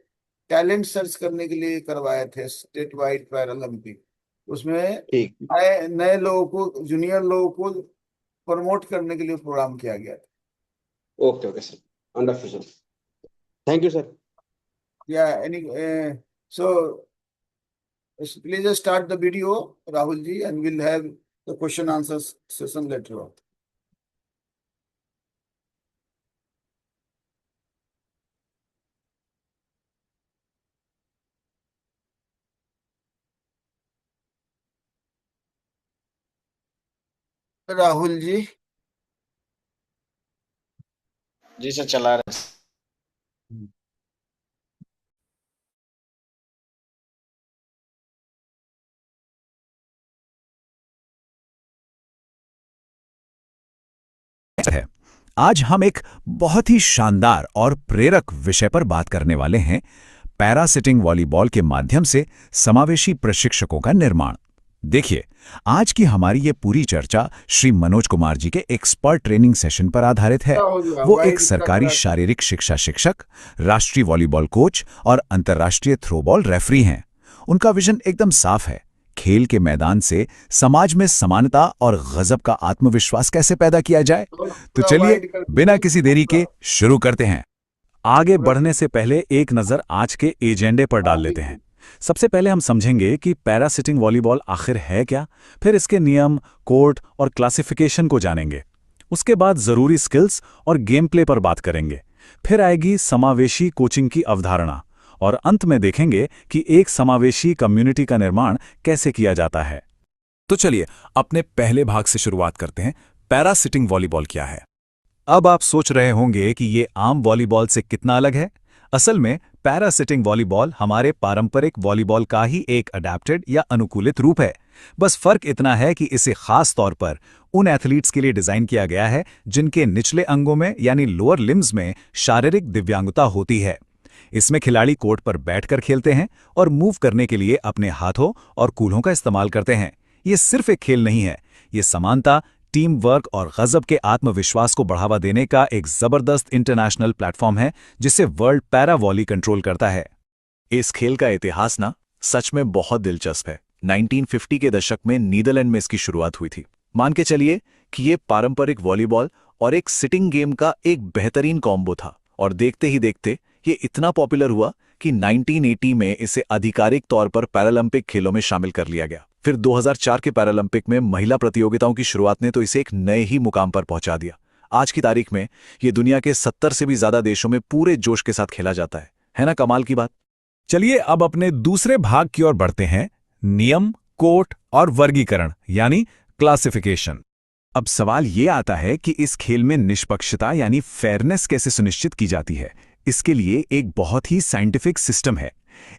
टैलेंट सर्च करने के लिए करवाए थे स्टेट वाइड पैरालंपिक। उसमें ठीक। नए नए लोगों को, जूनियर लोगों को प्रमोट करने के लिए प्रोग्राम किया गया था। Okay okay sir, understood sir, thank you sir. Yeah any so Please start the video, Rahul ji, and we'll have the question answer session later on. Rahul ji. जी सर, चला रहे है। आज हम एक बहुत ही शानदार और प्रेरक विषय पर बात करने वाले हैं, पैरा सिटिंग वॉलीबॉल के माध्यम से समावेशी प्रशिक्षकों का निर्माण। देखिए, आज की हमारी ये पूरी चर्चा श्री मनोज कुमार जी के एक्सपर्ट ट्रेनिंग सेशन पर आधारित है। वो एक सरकारी शारीरिक शिक्षा शिक्षक, राष्ट्रीय वॉलीबॉल कोच और अंतर्राष्ट्रीय थ्रोबॉल रेफरी हैं। उनका विजन एकदम साफ है, खेल के मैदान से समाज में समानता और गजब का आत्मविश्वास कैसे पैदा किया जाए। तो चलिए बिना किसी देरी के शुरू करते हैं। आगे बढ़ने से पहले एक नजर आज के एजेंडे पर डाल लेते हैं। सबसे पहले हम समझेंगे कि पैरा सिटिंग वॉलीबॉल आखिर है क्या, फिर इसके नियम, कोर्ट और क्लासिफिकेशन को जानेंगे। उसके बाद जरूरी स्किल्स और गेम प्ले पर बात करेंगे। फिर आएगी समावेशी कोचिंग की अवधारणा और अंत में देखेंगे कि एक समावेशी कम्युनिटी का निर्माण कैसे किया जाता है। तो चलिए अपने पहले भाग से शुरुआत करते हैं। पैरा सिटिंग वॉलीबॉल क्या है? अब आप सोच रहे होंगे कि ये आम वॉलीबॉल से कितना अलग है। असल में पैरा सिटिंग वॉलीबॉल हमारे पारंपरिक वॉलीबॉल का ही एक अडैप्टेड या अनुकूलित रूप है। बस फर्क इतना है कि इसे खास तौर पर उन एथलीट्स के लिए डिजाइन किया गया है जिनके निचले अंगों में यानी लोअर लिम्स में शारीरिक दिव्यांगता होती है। इसमें खिलाड़ी कोर्ट पर बैठकर खेलते हैं और मूव करने के लिए अपने हाथों और कूल्हों का इस्तेमाल करते हैं। ये सिर्फ एक खेल नहीं है, ये समानता, टीम वर्क और गजब के आत्मविश्वास को बढ़ावा देने का एक जबरदस्त इंटरनेशनल प्लेटफॉर्म है जिसे वर्ल्ड पैरा वॉली कंट्रोल करता है। इस खेल का इतिहास ना सच में बहुत दिलचस्प है। 1950 के दशक में नीदरलैंड में इसकी शुरुआत हुई थी। मान के चलिए कि ये पारंपरिक वॉलीबॉल और एक सिटिंग गेम का एक बेहतरीन कॉम्बो था और देखते ही देखते ये इतना पॉपुलर हुआ कि 1980 में इसे आधिकारिक तौर पर पैरालंपिक खेलों में शामिल कर लिया गया। फिर 2004 के पैरालंपिक में महिला प्रतियोगिताओं की शुरुआत ने तो इसे एक नए ही मुकाम पर पहुंचा दिया। आज की तारीख में ये दुनिया के 70 से भी ज्यादा देशों में पूरे जोश के साथ खेला जाता है ना कमाल की बात। चलिए अब अपने दूसरे भाग की ओर बढ़ते हैं, नियम, कोर्ट और वर्गीकरण यानी क्लासिफिकेशन। अब सवाल ये आता है कि इस खेल में निष्पक्षता यानी फेयरनेस कैसे सुनिश्चित की जाती है। इसके लिए एक बहुत ही साइंटिफिक सिस्टम है।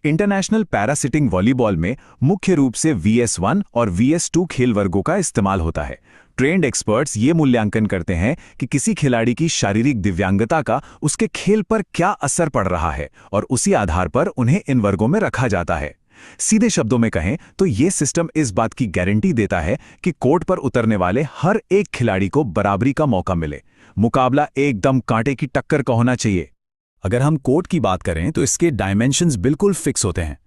इंटरनेशनल पैरा सिटिंग वॉलीबॉल में मुख्य रूप से VS1 और VS2 खेल वर्गों का इस्तेमाल होता है। ट्रेंड एक्सपर्ट्स ये मूल्यांकन करते हैं कि किसी खिलाड़ी की शारीरिक दिव्यांगता का उसके खेल पर क्या असर पड़ रहा है और उसी आधार पर उन्हें इन वर्गों में रखा जाता है। सीधे शब्दों में कहें तो ये सिस्टम इस बात की गारंटी देता है कि कोर्ट पर उतरने वाले हर एक खिलाड़ी को बराबरी का मौका मिले। मुकाबला एकदम कांटे की टक्कर का होना चाहिए। अगर हम कोर्ट की बात करें तो इसके डायमेंशंस बिल्कुल फिक्स होते हैं।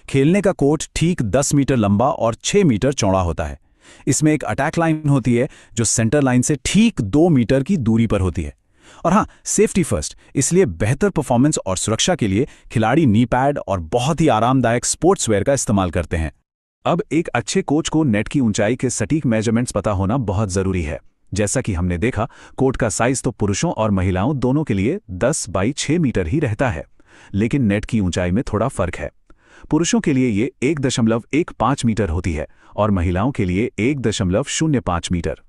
खेलने का कोर्ट ठीक 10 मीटर लंबा और 6 मीटर चौड़ा होता है। इसमें एक अटैक लाइन होती है जो सेंटर लाइन से ठीक 2 मीटर की दूरी पर होती है। और हाँ, सेफ्टी फर्स्ट, इसलिए बेहतर परफॉर्मेंस और सुरक्षा के लिए खिलाड़ी नी पैड और बहुत ही आरामदायक स्पोर्ट्स वेयर का इस्तेमाल करते हैं। अब एक अच्छे कोच को नेट की ऊंचाई के सटीक मेजरमेंट्स पता होना बहुत जरूरी है। जैसा कि हमने देखा, कोर्ट का साइज तो पुरुषों और महिलाओं दोनों के लिए 10 बाई 6 मीटर ही रहता है, लेकिन नेट की ऊंचाई में थोड़ा फर्क है। पुरुषों के लिए ये 1.15 मीटर होती है और महिलाओं के लिए 1.05 मीटर।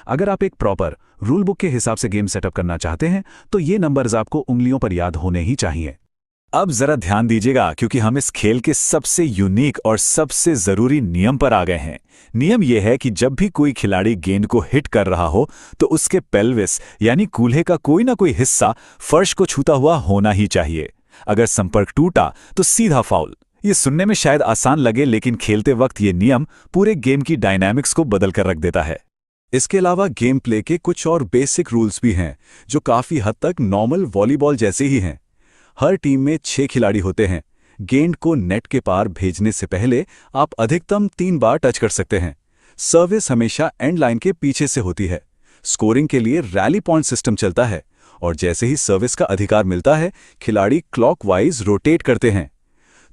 अगर आप एक प्रॉपर रूल बुक के हिसाब से गेम सेटअप करना चाहते हैं तो ये नंबर्स आपको उंगलियों पर याद होने ही चाहिए। अब जरा ध्यान दीजिएगा क्योंकि हम इस खेल के सबसे यूनिक और सबसे जरूरी नियम पर आ गए हैं। नियम यह है कि जब भी कोई खिलाड़ी गेंद को हिट कर रहा हो तो उसके पेल्विस यानी कूल्हे का कोई ना कोई हिस्सा फर्श को छूता हुआ होना ही चाहिए। अगर संपर्क टूटा तो सीधा फाउल। ये सुनने में शायद आसान लगे, लेकिन खेलते वक्त ये नियम पूरे गेम की डायनामिक्स को बदल कर रख देता है। इसके अलावा गेम प्ले के कुछ और बेसिक रूल्स भी हैं जो काफी हद तक नॉर्मल वॉलीबॉल जैसे ही हैं। हर टीम में 6 खिलाड़ी होते हैं। गेंद को नेट के पार भेजने से पहले आप अधिकतम 3 बार टच कर सकते हैं। सर्विस हमेशा एंड लाइन के पीछे से होती है। स्कोरिंग के लिए रैली पॉइंट सिस्टम चलता है और जैसे ही सर्विस का अधिकार मिलता है, खिलाड़ी क्लॉकवाइज रोटेट करते हैं।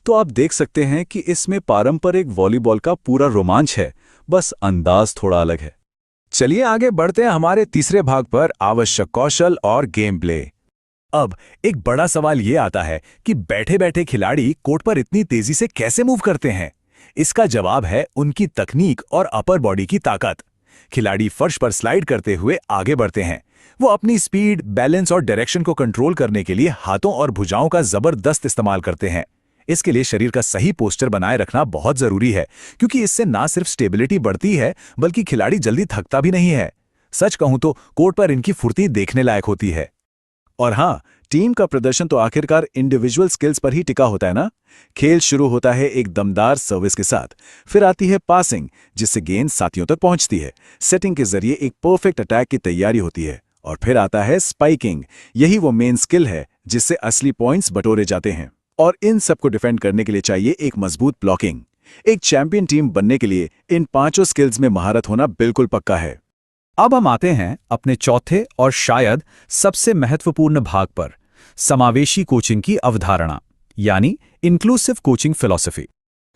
तो आप देख सकते हैं कि इसमें पारंपरिक वॉलीबॉल का पूरा रोमांच है, बस अंदाज थोड़ा अलग है। चलिए आगे बढ़ते हैं हमारे तीसरे भाग पर, आवश्यक कौशल और गेम प्ले। अब एक बड़ा सवाल ये आता है कि बैठे बैठे खिलाड़ी कोर्ट पर इतनी तेजी से कैसे मूव करते हैं। इसका जवाब है उनकी तकनीक और अपर बॉडी की ताकत। खिलाड़ी फर्श पर स्लाइड करते हुए आगे बढ़ते हैं। वो अपनी स्पीड, बैलेंस और डायरेक्शन को कंट्रोल करने के लिए हाथों और भुजाओं का जबरदस्त इस्तेमाल करते हैं। इसके लिए शरीर का सही पोस्चर बनाए रखना बहुत जरूरी है, क्योंकि इससे ना सिर्फ स्टेबिलिटी बढ़ती है बल्कि खिलाड़ी जल्दी थकता भी नहीं है। सच कहूं तो कोर्ट पर इनकी फुर्ती देखने लायक होती है। और हाँ, टीम का प्रदर्शन तो आखिरकार इंडिविजुअल स्किल्स पर ही टिका होता है ना। खेल शुरू होता है एक दमदार सर्विस के साथ, फिर आती है पासिंग जिससे गेंद साथियों तक पहुंचती है, सेटिंग के जरिए एक परफेक्ट अटैक की तैयारी होती है, और फिर आता है स्पाइकिंग। यही वो मेन स्किल है जिससे असली पॉइंट्स बटोरे जाते हैं। और इन सबको डिफेंड करने के लिए चाहिए एक मजबूत ब्लॉकिंग। एक चैंपियन टीम बनने के लिए इन पांचों स्किल्स में महारत होना बिल्कुल पक्का है। अब हम आते हैं अपने चौथे और शायद सबसे महत्वपूर्ण भाग पर, समावेशी कोचिंग की अवधारणा, यानी inclusive coaching philosophy.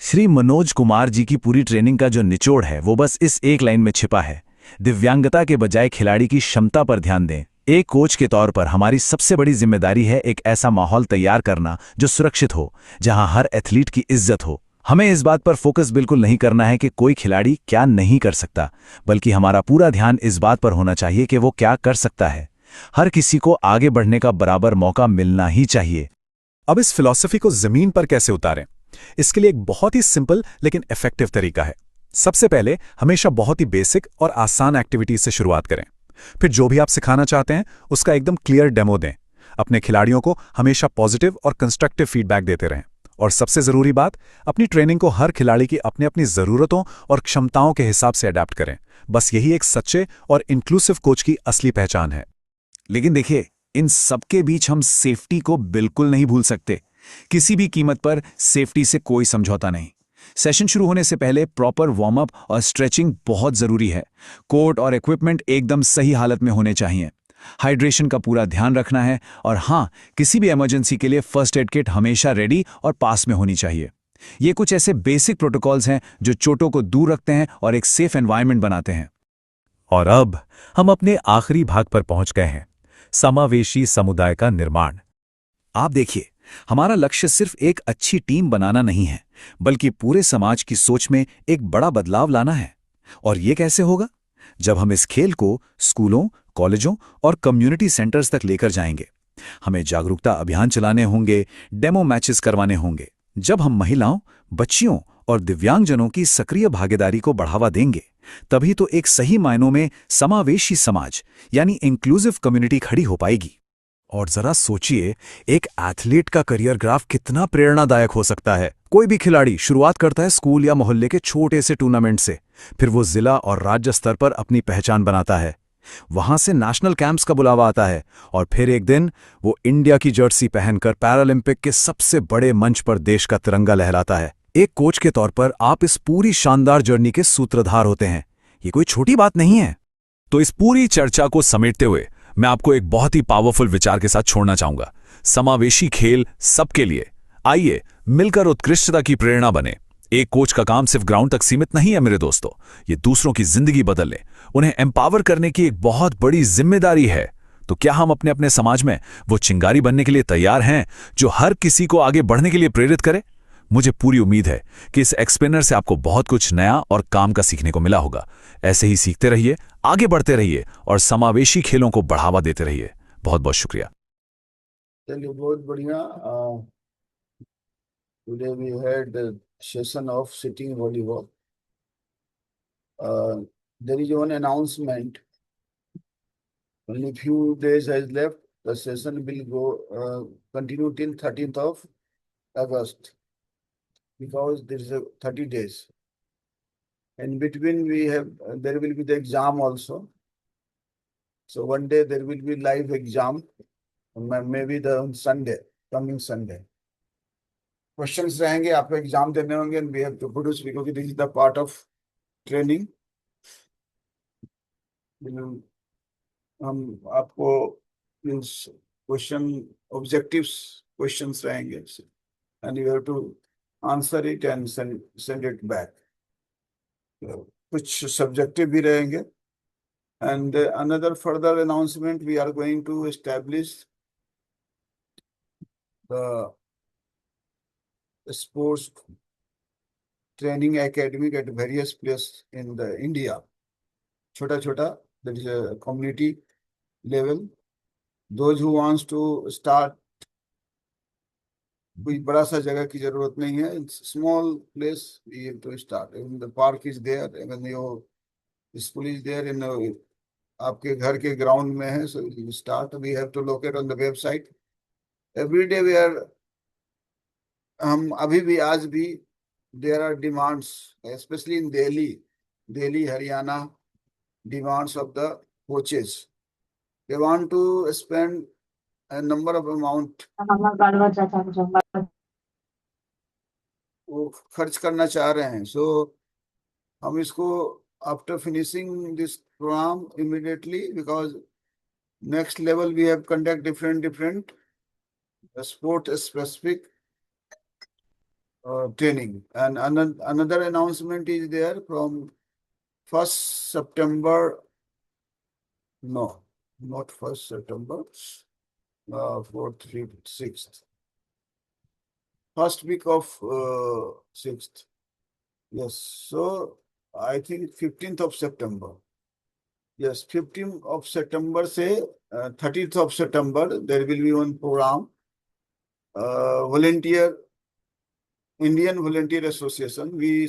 Shri Manoj Kumar ji की पूरी ट्रेनिंग का जो निचोड़ है वो बस इस एक लाइन में छिपा है। दिव्यांगता के बजाय खिलाड़ी की क्षमता पर ध्यान दें। एक कोच के तौर पर हमारी सबसे बड़ी जिम्मेदारी है एक ऐसा माहौल तैयार करना जो सुरक्षित हो, जहां हर एथलीट की इज्जत हो। हमें इस बात पर फोकस बिल्कुल नहीं करना है कि कोई खिलाड़ी क्या नहीं कर सकता, बल्कि हमारा पूरा ध्यान इस बात पर होना चाहिए कि वो क्या कर सकता है। हर किसी को आगे बढ़ने का बराबर मौका मिलना ही चाहिए। अब इस फिलॉसफी को जमीन पर कैसे उतारें? इसके लिए एक बहुत ही सिंपल लेकिन इफेक्टिव तरीका है। सबसे पहले हमेशा बहुत ही बेसिक और आसान एक्टिविटीज से शुरुआत करें। फिर जो भी आप सिखाना चाहते हैं उसका एकदम क्लियर डेमो दें। अपने खिलाड़ियों को हमेशा पॉजिटिव और कंस्ट्रक्टिव फीडबैक देते रहें। और सबसे जरूरी बात, अपनी ट्रेनिंग को हर खिलाड़ी की अपनी अपनी जरूरतों और क्षमताओं के हिसाब से अडेप्ट करें। बस यही एक सच्चे और इंक्लूसिव कोच की असली पहचान है। लेकिन देखिए, इन सबके बीच हम सेफ्टी को बिल्कुल नहीं भूल सकते। किसी भी कीमत पर सेफ्टी से कोई समझौता नहीं। सेशन शुरू होने से पहले प्रॉपर वार्म अप और स्ट्रेचिंग बहुत जरूरी है। कोर्ट और इक्विपमेंट एकदम सही हालत में होने चाहिए। हाइड्रेशन का पूरा ध्यान रखना है, और हाँ, किसी भी इमरजेंसी के लिए फर्स्ट एड किट हमेशा रेडी और पास में होनी चाहिए। ये कुछ ऐसे बेसिक प्रोटोकॉल्स हैं जो चोटों को दूर रखते हैं और एक सेफ एनवायरनमेंट बनाते हैं। और अब हम अपने आखिरी भाग पर पहुंच गए हैं, समावेशी समुदाय का निर्माण। आप देखिए, हमारा लक्ष्य सिर्फ एक अच्छी टीम बनाना नहीं है, बल्कि पूरे समाज की सोच में एक बड़ा बदलाव लाना है। और ये कैसे होगा? जब हम इस खेल को स्कूलों, कॉलेजों और कम्युनिटी सेंटर्स तक लेकर जाएंगे। हमें जागरूकता अभियान चलाने होंगे, डेमो मैचेस करवाने होंगे। जब हम महिलाओं, बच्चियों और दिव्यांगजनों की सक्रिय भागीदारी को बढ़ावा देंगे, तभी तो एक सही मायनों में समावेशी समाज यानी इंक्लूसिव कम्युनिटी खड़ी हो पाएगी। और जरा सोचिए, एक एथलीट का करियर ग्राफ कितना प्रेरणादायक हो सकता है। कोई भी खिलाड़ी शुरुआत करता है स्कूल या मोहल्ले के छोटे से टूर्नामेंट से, फिर वो जिला और राज्य स्तर पर अपनी पहचान बनाता है। वहां से नेशनल कैंप्स का बुलावा आता है, और फिर एक दिन वो इंडिया की जर्सी पहनकर पैरालंपिक के सबसे बड़े मंच पर देश का तिरंगा लहराता है। एक कोच के तौर पर आप इस पूरी शानदार जर्नी के सूत्रधार होते हैं। ये कोई छोटी बात नहीं है। तो इस पूरी चर्चा को समेटते हुए मैं आपको एक बहुत ही पावरफुल विचार के साथ छोड़ना चाहूंगा। समावेशी खेल सबके लिए। आइए मिलकर उत्कृष्टता की प्रेरणा बने। एक कोच का काम सिर्फ ग्राउंड तक सीमित नहीं है मेरे दोस्तों, ये दूसरों की जिंदगी बदलने, उन्हें एम्पावर करने की एक बहुत बड़ी जिम्मेदारी है। तो क्या हम अपने अपने समाज में वो चिंगारी बनने के लिए तैयार हैं जो हर किसी को आगे बढ़ने के लिए प्रेरित करे? मुझे पूरी उम्मीद है कि इस एक्सप्लेनर से आपको बहुत कुछ नया और काम का सीखने को मिला होगा। ऐसे ही सीखते रहिए, आगे बढ़ते रहिए और समावेशी खेलों को बढ़ावा देते रहिए। बहुत बहुत शुक्रिया। चलिए, बहुत बढ़िया। Today we had the session of sitting volleyball. There is one announcement. Only few days has left. The session will go continue till 13th of August, because there is a 30 days. In between, we have there will be the exam also. So one day there will be live exam, maybe the Sunday, coming Sunday. Questions रहेंगे, आपको exam देने होंगे, and we have to produce, because this is the part of training. हम आपको question objectives questions रहेंगे, and you have to answer it and send it back. कुछ subjective भी रहेंगे. And another further announcement, we are going to establish the sports training academy at various places in the India. Chota chota, that is a community level. Those who wants to start, कोई बड़ा सा जगह की जरूरत नहीं है. Small place we have to start. Even the park is there, even your school is there, in आपके घर के ग्राउंड में है. So we start. We have to locate on the website. Every day we are, हम अभी भी आज भी there are demands, especially in Delhi, Haryana, demands of the coaches. They want to spend a number of amount, वो खर्च करना चाह रहे हैं. So हम इसको after finishing this program immediately, because next level we have conduct different sport specific training. And another announcement is there from 1st September. No, not 1st September. 4th, 5th, 6th. First week of 6th. Yes. So I think 15th of September. Yes, 15th of September से 30th of September there will be one program. Indian Volunteer Association. We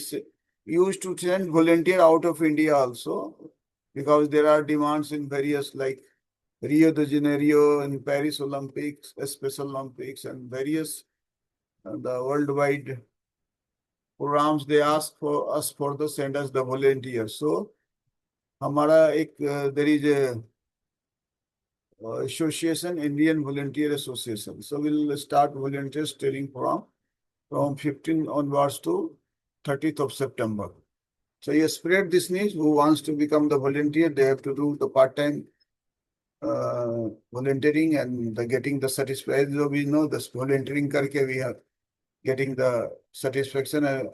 used to send volunteer out of India also, because there are demands in various, like Rio de Janeiro and Paris Olympics, Special Olympics, and various the worldwide programs. They ask for us for the send us the volunteers. So हमारा एक there is a association, Indian Volunteer Association. So we'll start volunteers training from 15 onwards to 30th of September. So you spread this news. Who wants to become the volunteer, they have to do the part-time volunteering and getting the satisfaction. So we know this volunteering karke we are getting the satisfaction.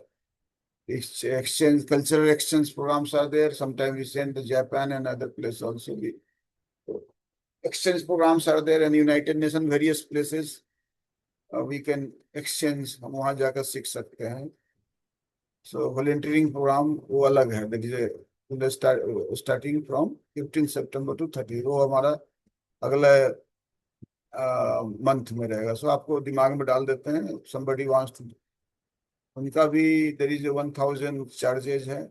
Exchange, cultural exchange programs are there. Sometimes we send to Japan and other places also. Exchange programs are there, and United Nations various places we can exchange. हम वहाँ जाकर सीख सकते हैं. So volunteering program वो अलग है. That is starting from 15 September to 30. वो हमारा अगला मंथ में रहेगा. So आपको दिमाग में डाल देते हैं. Somebody wants to, उनका भी there is a 1000 charges है,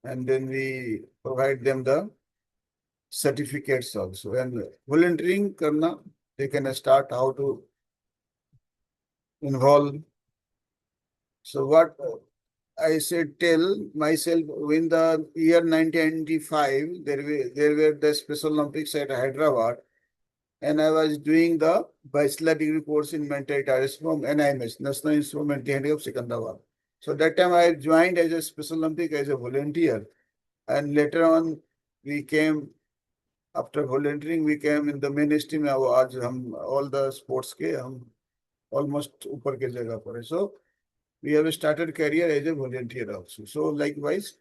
and then we provide them the certificates also. And volunteering करना, they can start how to involve. So what I said, tell myself, in the year 1995, there were the Special Olympics at Hyderabad, and I was doing the bachelor degree course in mental retardation from NIMS, National Instrument of Secunderabad. So that time I joined as a Special Olympic as a volunteer, and later on we came, after volunteering we came in the mainstream. आज हम all the sports के हम almost ऊपर के जगह पर है. So we have started career as a volunteer also. So likewise,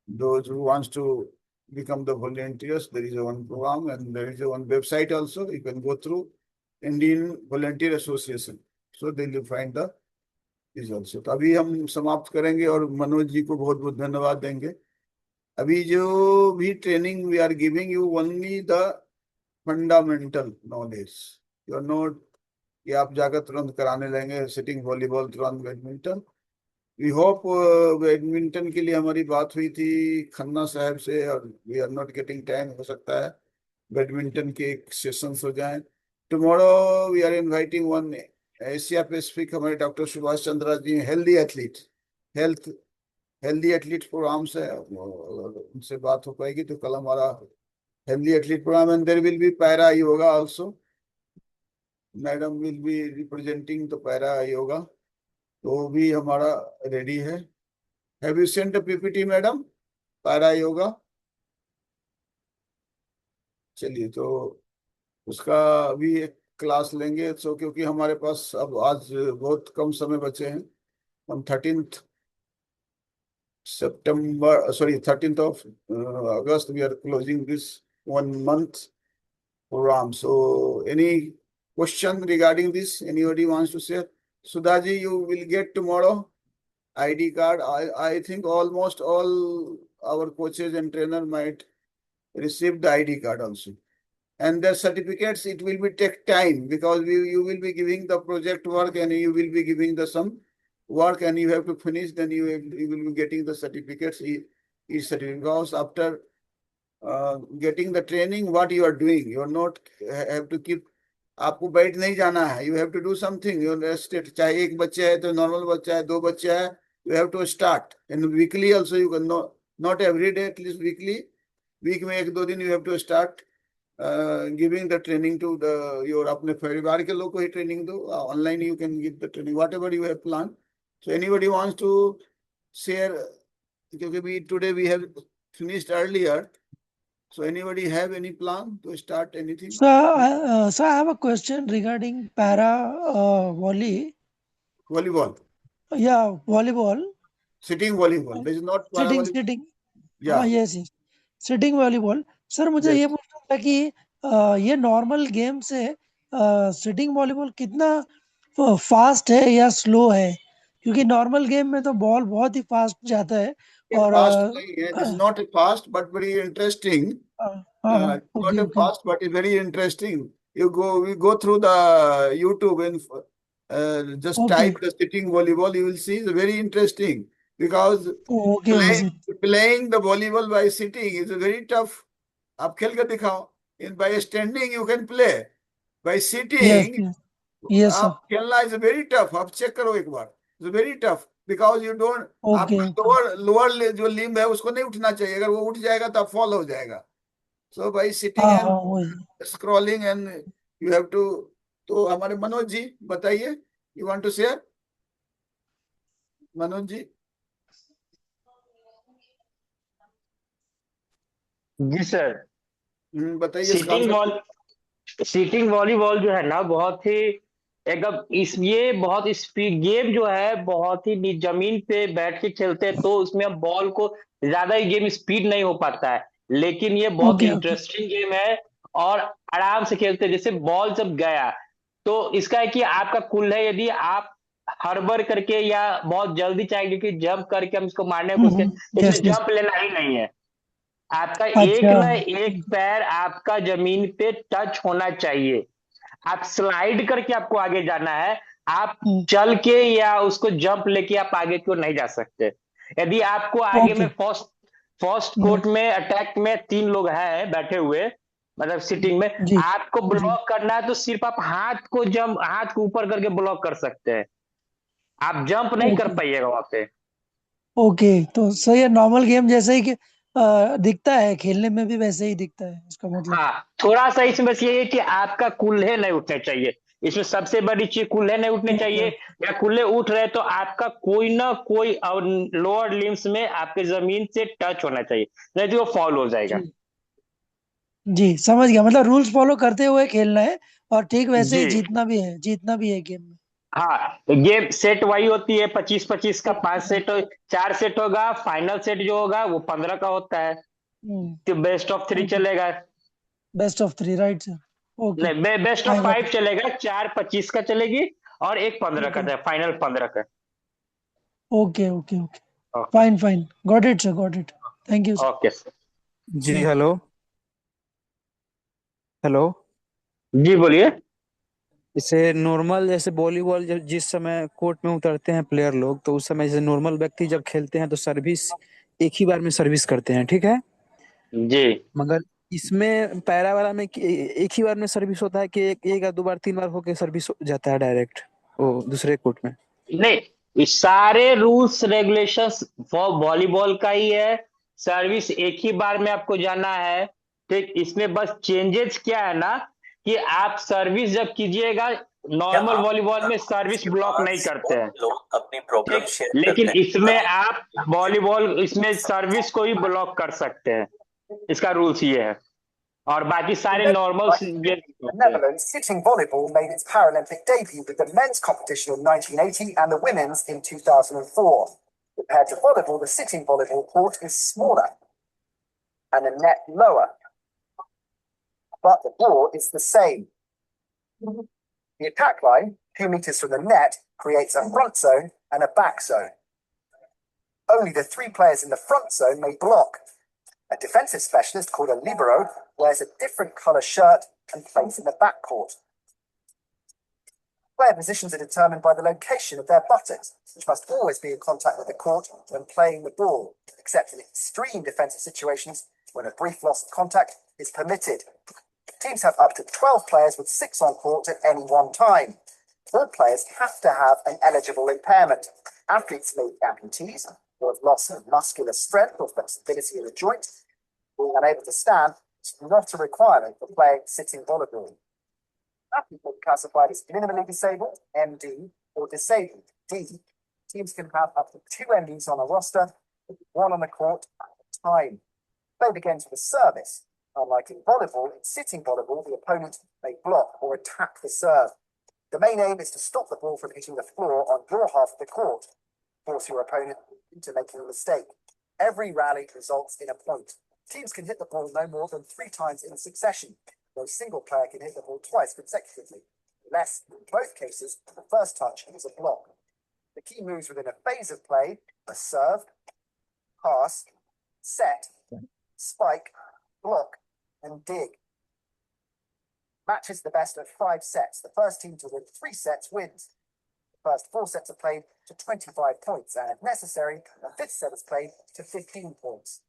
those who wants to become the volunteers, there is a one program and there is a one website also. You can go through Indian Volunteer Association. So they will find the results. तो अभी हम समाप्त करेंगे और मनोज जी को बहुत बहुत धन्यवाद देंगे. अभी जो भी training we are giving you only the fundamental knowledge. You are not कि आप जाकर तुरंत कराने लेंगे सिटिंग वॉलीबॉल, तुरंत बैडमिंटन. वी होप बैडमिंटन के लिए हमारी बात हुई थी खन्ना साहब से, और we are not getting time. हो सकता है बैडमिंटन के सेशंस हो जाएं. Tomorrow we are inviting one Asia Pacific, हमारे doctor Subhash Chandra ji healthy athlete programme से उनसे बात हो पाएगी तो कल हमारा healthy athlete programme. And there will be para yoga also. Madam will be representing the para yoga. तो भी हमारा रेडी है. Have you sent PPT madam para yoga? चलिए, तो उसका भी एक क्लास लेंगे. तो क्योंकि हमारे पास अब आज बहुत कम समय बचे हैं, on 13th September, sorry, 13th of August, we are closing this 1 month program. So any question regarding this? Anybody wants to say? Sudhaji, you will get tomorrow ID card. I think almost all our coaches and trainer might receive the ID card also. And the certificates, it will be take time because you will be giving the project work and you will be giving the some work and you have to finish, then you will be getting the certificates, each certificate. Because after getting the training, what you are doing, you are not have to keep, आपको बैठ नहीं जाना है, you have to do something, you rested, चाहे एक बच्चा है तो नॉर्मल बच्चा है, दो बच्चा है, you have to start, and weekly also you can not every day, at least weekly, week में एक दो दिन you have to start giving the training to the your अपने परिवार के लोग को ही training दो, online you can give the training, whatever you have planned. So anybody wants to share, because today we have finished earlier. So anybody have any plan to start anything? So I have a question regarding volleyball. Yeah, volleyball. Sitting volleyball. This is not Sitting. Yeah. Yes. Sitting volleyball. Sir, मुझे ये पूछना था कि ये normal game से sitting volleyball कितना fast है या स्लो है? क्योंकि नॉर्मल गेम में तो बॉल बहुत ही फास्ट जाता है और it is not fast but very interesting. Not fast but it's very interesting. We go through the YouTube and just type the sitting volleyball. You will see it's very interesting because playing the volleyball by sitting is very tough. आप खेल के दिखाओ. By standing you can play. By sitting, yes, आप खेलना is very tough. आप check करो एक बार. It's very tough because you don't. आपका lower जो limb है उसको नहीं उठना चाहिए. अगर वो उठ जाएगा तो आप fall हो जाएगा. So by sitting and scrolling and you have to. तो हमारे मनोज जी बताइए. You want to share? Manoj ji. जी सर. बताइए. सीटिंग वॉलीबॉल जो है ना बहुत ही एकदम ये बहुत स्पीड गेम जो है, बहुत ही जमीन पे बैठ के खेलते हैं तो उसमें बॉल को ज्यादा ही गेम स्पीड नहीं हो पाता है, लेकिन ये बहुत इंटरेस्टिंग गेम है और आराम से खेलते हैं. जैसे बॉल जब गया तो इसका है कि आपका कुल है, यदि आप हड़बड़ करके या बहुत जल्दी चाहेंगे कि जंप करके हम इसको मारने को इसमें जंप लेना ही नहीं है. आपका एक ना एक पैर आपका जमीन पे टच होना चाहिए. आप स्लाइड करके आपको आगे जाना है, आप चल के या उसको जंप लेके आप आगे क्यों नहीं जा सकते. यदि आपको आगे में फर्स्ट कोर्ट में अटैक में 3 लोग हैं बैठे हुए, मतलब सिटिंग में, आपको ब्लॉक करना है तो सिर्फ आप हाथ को ऊपर करके ब्लॉक कर सकते हैं. आप जंप नहीं कर पाइएगा वहां पे. तो सही है. नॉर्मल गेम जैसे ही दिखता है, खेलने में भी वैसे ही दिखता है, इसका मतलब. हाँ, थोड़ा सा इसमें बस ये है कि आपका कुल्हे नहीं उठने चाहिए. इसमें सबसे बड़ी चीज कुल्हे नहीं उठने चाहिए, या कुल्हे उठ रहे तो आपका कोई ना कोई लोअर लिम्स में आपके जमीन से टच होना चाहिए, नहीं तो वो फॉल हो जाएगा. जी समझ गया. मतलब रूल्स फॉलो करते हुए खेलना है और ठीक वैसे ही जीतना भी है गेम में. हाँ, गेम सेट वही होती है 25-25 का. 4 सेट होगा. फाइनल सेट जो होगा वो 15 का होता है. तो बेस्ट ऑफ 3 चलेगा. Best of 3 right sir. नहीं, बेस्ट ऑफ 5 चलेगा. 4 25 का चलेगी और एक 15 का है. फाइनल 15 का. Okay. Fine. Got it sir, got it. Thank you. Okay sir. जी हेलो. जी बोलिए. जैसे नॉर्मल जैसे वॉलीबॉल जब जिस समय कोर्ट में उतरते हैं प्लेयर लोग, तो उस समय जैसे नॉर्मल व्यक्ति जब खेलते हैं तो सर्विस एक ही बार में सर्विस करते हैं, ठीक है जी. मगर इसमें पैरा वाला में एक ही बार में सर्विस होता है कि एक या 2 बार 3 बार होके सर्विस हो जाता है डायरेक्ट वो दूसरे कोर्ट में? नहीं, इस सारे रूल्स रेगुलेशंस फॉर वॉलीबॉल का ही है. सर्विस एक ही बार में आपको जाना है, ठीक. इसमें बस चेंजेस क्या है ना कि आप सर्विस जब कीजिएगा, नॉर्मल वॉलीबॉल में सर्विस ब्लॉक नहीं करते हैं लोग अपनी प्रॉब्लम शेयर, लेकिन इसमें आप इसमें सर्विस को ही ब्लॉक कर सकते हैं. इसका रूल्स ये है. और बाकी सारे normal The Netherlands sitting volleyball made its Paralympic debut with the men's competition in 1980 and the women's in 2004. Compared to volleyball, the sitting volleyball court is smaller and the net lower, but the ball is the same. The attack line, 2 meters from the net, creates a front zone and a back zone. Only the 3 players in the front zone may block. A defensive specialist called a libero wears a different colour shirt and plays in the backcourt. Player positions are determined by the location of their buttocks, which must always be in contact with the court when playing the ball, except in extreme defensive situations when a brief loss of contact is permitted. Teams have up to 12 players with 6 on court at any one time. All players have to have an eligible impairment. Athletes may be amputees or have loss of muscular strength or flexibility of the joint. Being unable to stand is not a requirement for playing sitting volleyball. Athletes may be classified as minimally disabled, MD, or disabled, D. Teams can have up to 2 MDs on a roster, with 1 on the court at a time. Play begins with a service. Unlike in volleyball, in sitting volleyball, the opponent may block or attack the serve. The main aim is to stop the ball from hitting the floor on your half of the court, force your opponent into making a mistake. Every rally results in a point. Teams can hit the ball no more than 3 times in succession, though a single player can hit the ball twice consecutively. Unless, in both cases, the first touch is a block. The key moves within a phase of play are serve, pass, set, spike, block, and dig. Matches the best of 5 sets. The first team to win 3 sets wins. The first 4 sets are played to 25 points, and if necessary, the 5th set is played to 15 points.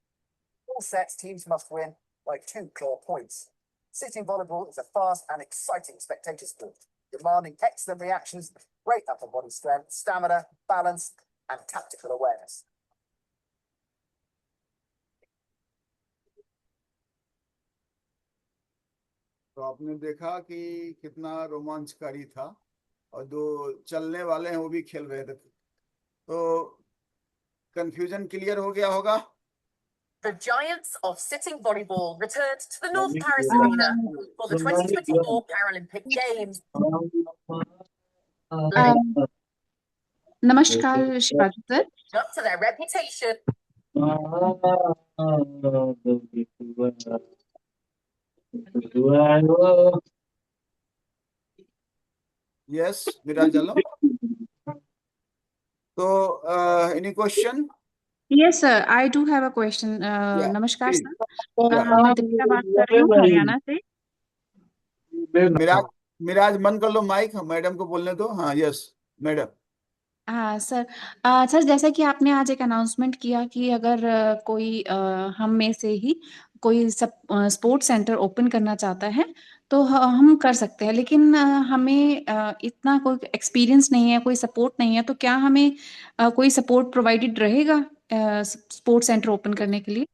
All sets, teams must win by 2 clear points. Sitting volleyball is a fast and exciting spectator sport, demanding excellent reactions, great upper body strength, stamina, balance, and tactical awareness. तो आपने देखा कि कितना रोमांचकारी था और जो चलने वाले हैं वो भी खेल रहे थे, तो कंफ्यूजन क्लियर हो गया होगा। The giants of sitting volleyball returned to the North Paris Arena for the 2024 Paralympic Games. नमस्कार Shivaji sir. Up to their reputation. Yes, Viral Jalo. So, any question? Yes sir, I do have a question. नमस्कार please. Sir, मैं दीपिका बात कर रही हूँ हरियाणा से। मिराज मन कर लो माइक, मैडम को बोलने दो। हाँ, यस मैडम। हाँ सर, सर जैसा कि आपने आज एक अनाउंसमेंट किया कि अगर कोई हम में से ही कोई स्पोर्ट्स सेंटर ओपन करना चाहता है तो हम कर सकते हैं, लेकिन हमें इतना कोई एक्सपीरियंस नहीं है, कोई सपोर्ट नहीं है, तो क्या हमें कोई सपोर्ट प्रोवाइडेड रहेगा स्पोर्ट्स सेंटर ओपन करने के लिए?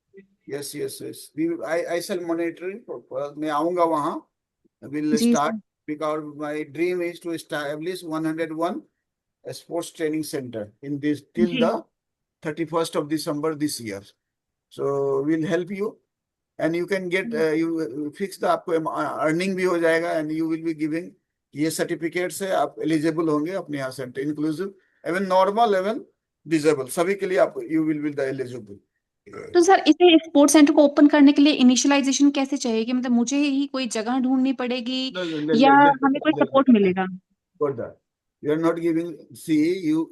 Yes yes yes, I shall monitor. मैं आऊंगा वहाँ, विल जी start sir. Because my dream is to establish 101 sports training center in this till जी the 31st of December this year. So we'll help you and you can get you fix the आपको earning भी हो जाएगा and you will be giving ये certificate से आप eligible होंगे अपने यहाँ center inclusive even normal even disabled सभी के लिए आप you will be the eligible. तो सर इसे स्पोर्ट्स सेंटर को ओपन करने के लिए इनिशियलाइजेशन कैसे चाहिए? कि मतलब मुझे ही कोई जगह ढूंढनी पड़ेगी या हमें कोई सपोर्ट मिलेगा? For that you are not giving, see you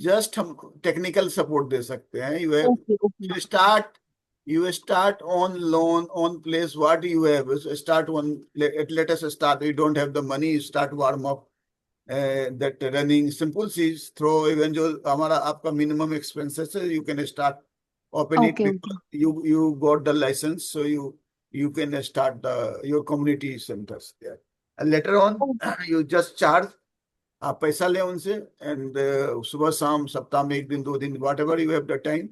just हम technical support दे सकते हैं। You have Okay. you start on loan on place what you have start one let us start, you don't have the money, you start warm up that running simple seas throw even जो हमारा आपका minimum expenses है you can start open it Okay. because you got the license, so you can start your community centers there and later on you just charge, आप पैसा लें उनसे and सुबह शाम सप्ताह में 1 दिन 2 दिन whatever you have the time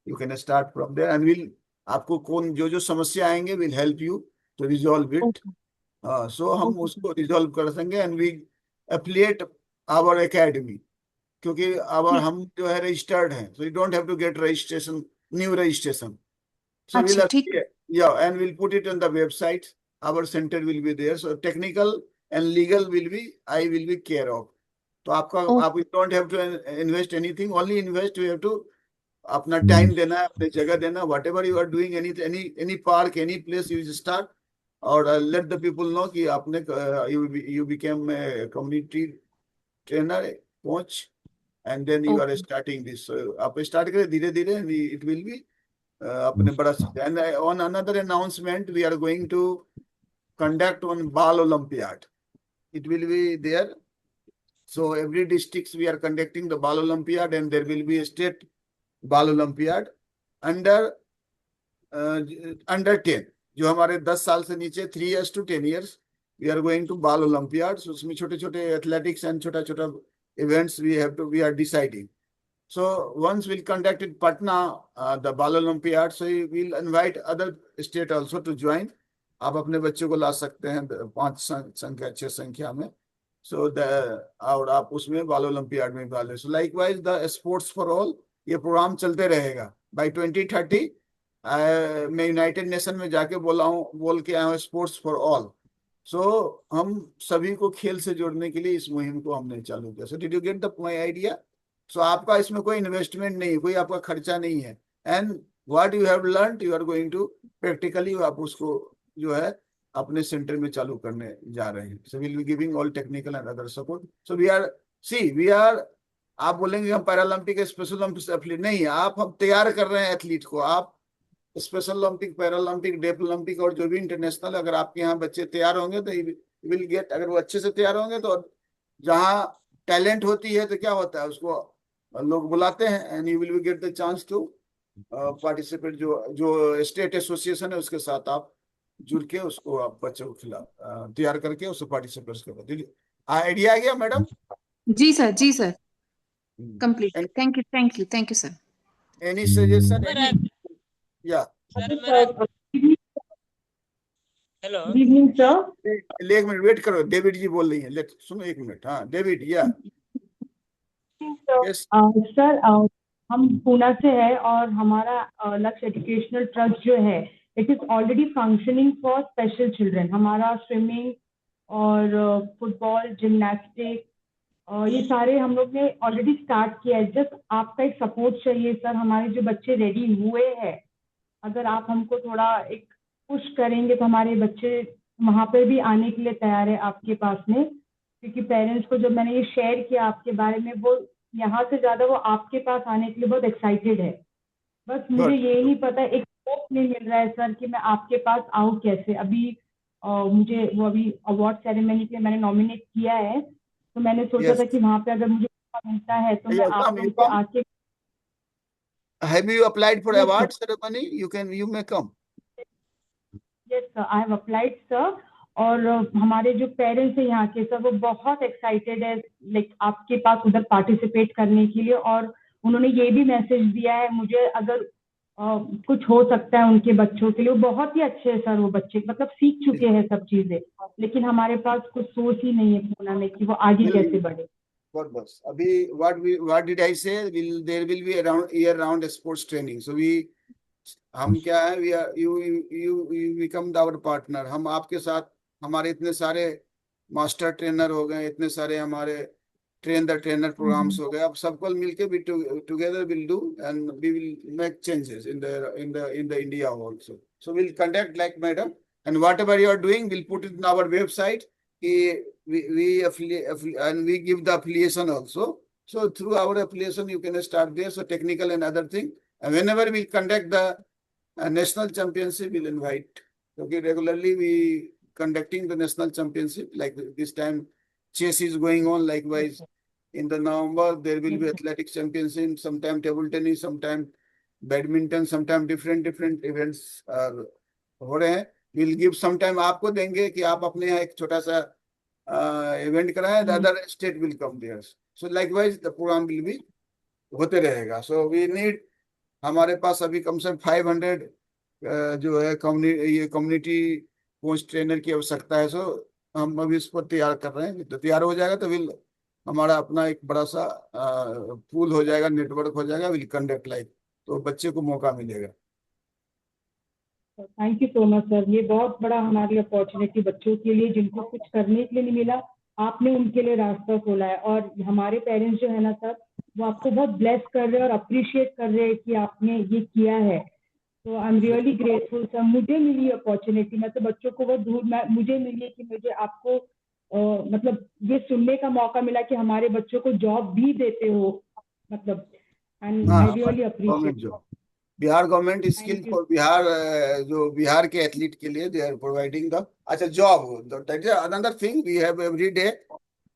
you can start from there and we'll आपको कौन जो समस्या आएंगे we'll help you to resolve it. So हम उसको resolve कर सकेंगे and we affiliate our academy क्योंकि हम जो है registered हैं, so you don't have to get registration, new registration. So we'll Yeah, and we'll put it on the website. Our center will be there. So technical and legal will be, I will be care of. तो आपका आप you don't have to invest anything. Only invest you have to अपना time देना है, अपने जगह देना. Whatever you are doing, any park, any place you start, और let the people know कि आपने you became a community trainer, coach, and then you are starting this. So आप start करें धीरे धीरे, it will be अपने बड़ा. And on another announcement, we are going to conduct one Bal Olympiad. It will be there. So every districts we are conducting the Bal Olympiad, and there will be a state Bal Olympiad under 10. जो हमारे 10 साल से नीचे 3 years to 10 years, we are going to Bal Olympiad. So उसमें छोटे-छोटे athletics and छोटा-छोटा events we are deciding. So once we'll conduct in Patna, the Bal Olympiad, so we'll invite other state also to join. आप अपने बच्चों को ला सकते हैं 6 संख्या में. So और आप उसमें बाल ओलंपियाड में भाग ले. So likewise the sports for all, ये प्रोग्राम चलते रहेगा. By 2030 मैं यूनाइटेड नेशन में जाके बोल के आया हूँ स्पोर्ट्स फॉर ऑल. सो हम सभी को खेल से जोड़ने के लिए इस मुहिम को हमने चालू किया. So did you get the my idea? So आपका इसमें कोई इन्वेस्टमेंट नहीं है, कोई आपका खर्चा नहीं है. And what you have learned you are going to practically आप उसको जो है अपने सेंटर में चालू करने जा रहे हैं. So will be giving all technical and other support. So we are आप बोलेंगे हम पैरालंपिक स्पेशल ओलंपिक एथलीट नहीं, हम तैयार कर रहे हैं एथलीट को. आप special Olympic, Paralympic, deaf Olympic और जो भी इंटरनेशनल, अगर आपके यहाँ बच्चे तैयार होंगे तो विल गेट. अगर वो अच्छे से तैयार होंगे तो जहाँ टैलेंट होती है तो क्या होता है उसको लोग बुलाते हैं, and you will get the chance to participate. जो स्टेट एसोसिएशन है उसके साथ आप जुड़ के उसको आप बच्चों को तैयार करके उसको पार्टिसिपेट करो. आइडिया आ गया मैडम? जी सर, जी sir, complete. Thank you sir. Any suggestion? या हेलो, गुड इवनिंग सर. एक मिनट वेट करो, डेविड जी बोल रही हैं. सुनो एक मिनट. हाँ डेविड. या सर हम पूना से है और हमारा लक्ष्य एजुकेशनल ट्रस्ट जो है it is already functioning for special children. हमारा स्विमिंग और फुटबॉल, जिम्नास्टिक ये सारे हम लोग ने ऑलरेडी स्टार्ट किया है. जस्ट आपका एक सपोर्ट चाहिए सर. हमारे जो बच्चे रेडी हुए हैं, अगर आप हमको थोड़ा एक पुश करेंगे तो हमारे बच्चे वहाँ पर भी आने के लिए तैयार है आपके पास में. क्योंकि पेरेंट्स को जब मैंने ये शेयर किया आपके बारे में, वो यहाँ से ज्यादा वो आपके पास आने के लिए बहुत एक्साइटेड है. बस मुझे ये नहीं पता, एक होप नहीं मिल रहा है सर कि मैं आपके पास आऊँ कैसे. अभी मुझे वो अभी अवार्ड सेरेमनी के लिए मैंने नॉमिनेट किया है, तो मैंने सोचा था कि वहाँ पे अगर मुझे मौका मिलता है तो मैं आप लोगों से आके. Have you applied for award ceremony? You may come. Yes sir, I have applied sir. और हमारे जो पेरेंट्स हैं यहाँ के सर वो बहुत एक्साइटेड है लाइक आपके पास उधर पार्टिसिपेट करने के लिए. और उन्होंने ये भी मैसेज दिया है मुझे, अगर कुछ हो सकता है उनके बच्चों के लिए. वो बहुत ही अच्छे हैं सर, वो बच्चे मतलब सीख चुके हैं सब चीजें, लेकिन हमारे पास कुछ सोच ही नहीं है पूना में कि वो आगे कैसे बढ़े. बस अभी what did I say? There will be around year-round sports training. So हम क्या है, you become our partner. हम आपके साथ, हमारे इतने सारे मास्टर ट्रेनर हो गए, इतने सारे हमारे ट्रेन द ट्रेनर प्रोग्राम्स हो गए. अब सबको मिलके भी together we'll do and we will make changes in the India also. So we'll conduct like madam, and whatever you are doing we'll put it in our website. We affiliate and we give the affiliation also. So through our affiliation you can start there. So technical and other thing, and whenever we conduct the national championship we'll invite. Okay, regularly we conducting the national championship, like this time chess is going on. Likewise in the November there will be athletic championship, sometime table tennis, sometime badminton, sometime different events हो रहे हैं. We'll give sometime आपको देंगे कि आप अपने यहाँ एक छोटा सा इवेंट कराएं. The other state will come there. So likewise the program will be होते रहेगा. So we need, हमारे पास अभी कम से कम 500 जो है कम्युनिटी कोच ट्रेनर की आवश्यकता है. सो हम अभी इस पर तैयार कर रहे हैं. तो तैयार हो जाएगा तो विल हमारा अपना एक बड़ा सा पूल हो जाएगा, नेटवर्क हो जाएगा. विल कंडक्ट लाइक, तो बच्चे को मौका मिलेगा. Thank you so much sir, ये बहुत बड़ा हमारी अपॉर्चुनिटी बच्चों के लिए जिनको कुछ करने के लिए नहीं मिला, आपने उनके लिए रास्ता खोला है। और हमारे पेरेंट्स जो है ना सर, वो आपको बहुत ब्लेस कर रहे हैं और अप्रिशिएट कर रहे हैं कि आपने ये किया है। तो I am really grateful sir. मुझे मिली अपॉर्चुनिटी, मैं तो बच्चों को बहुत दूर, मुझे मिली है कि मुझे आपको मतलब ये सुनने का मौका मिला कि हमारे बच्चों को जॉब भी देते हो, मतलब एंड हाँ, I really government appreciate. Job, Bihar government skill thank you. For Bihar, जो बिहार के एथलीट के लिए दे आर प्रोवाइडिंग द, अच्छा, job, that is another thing we have every day.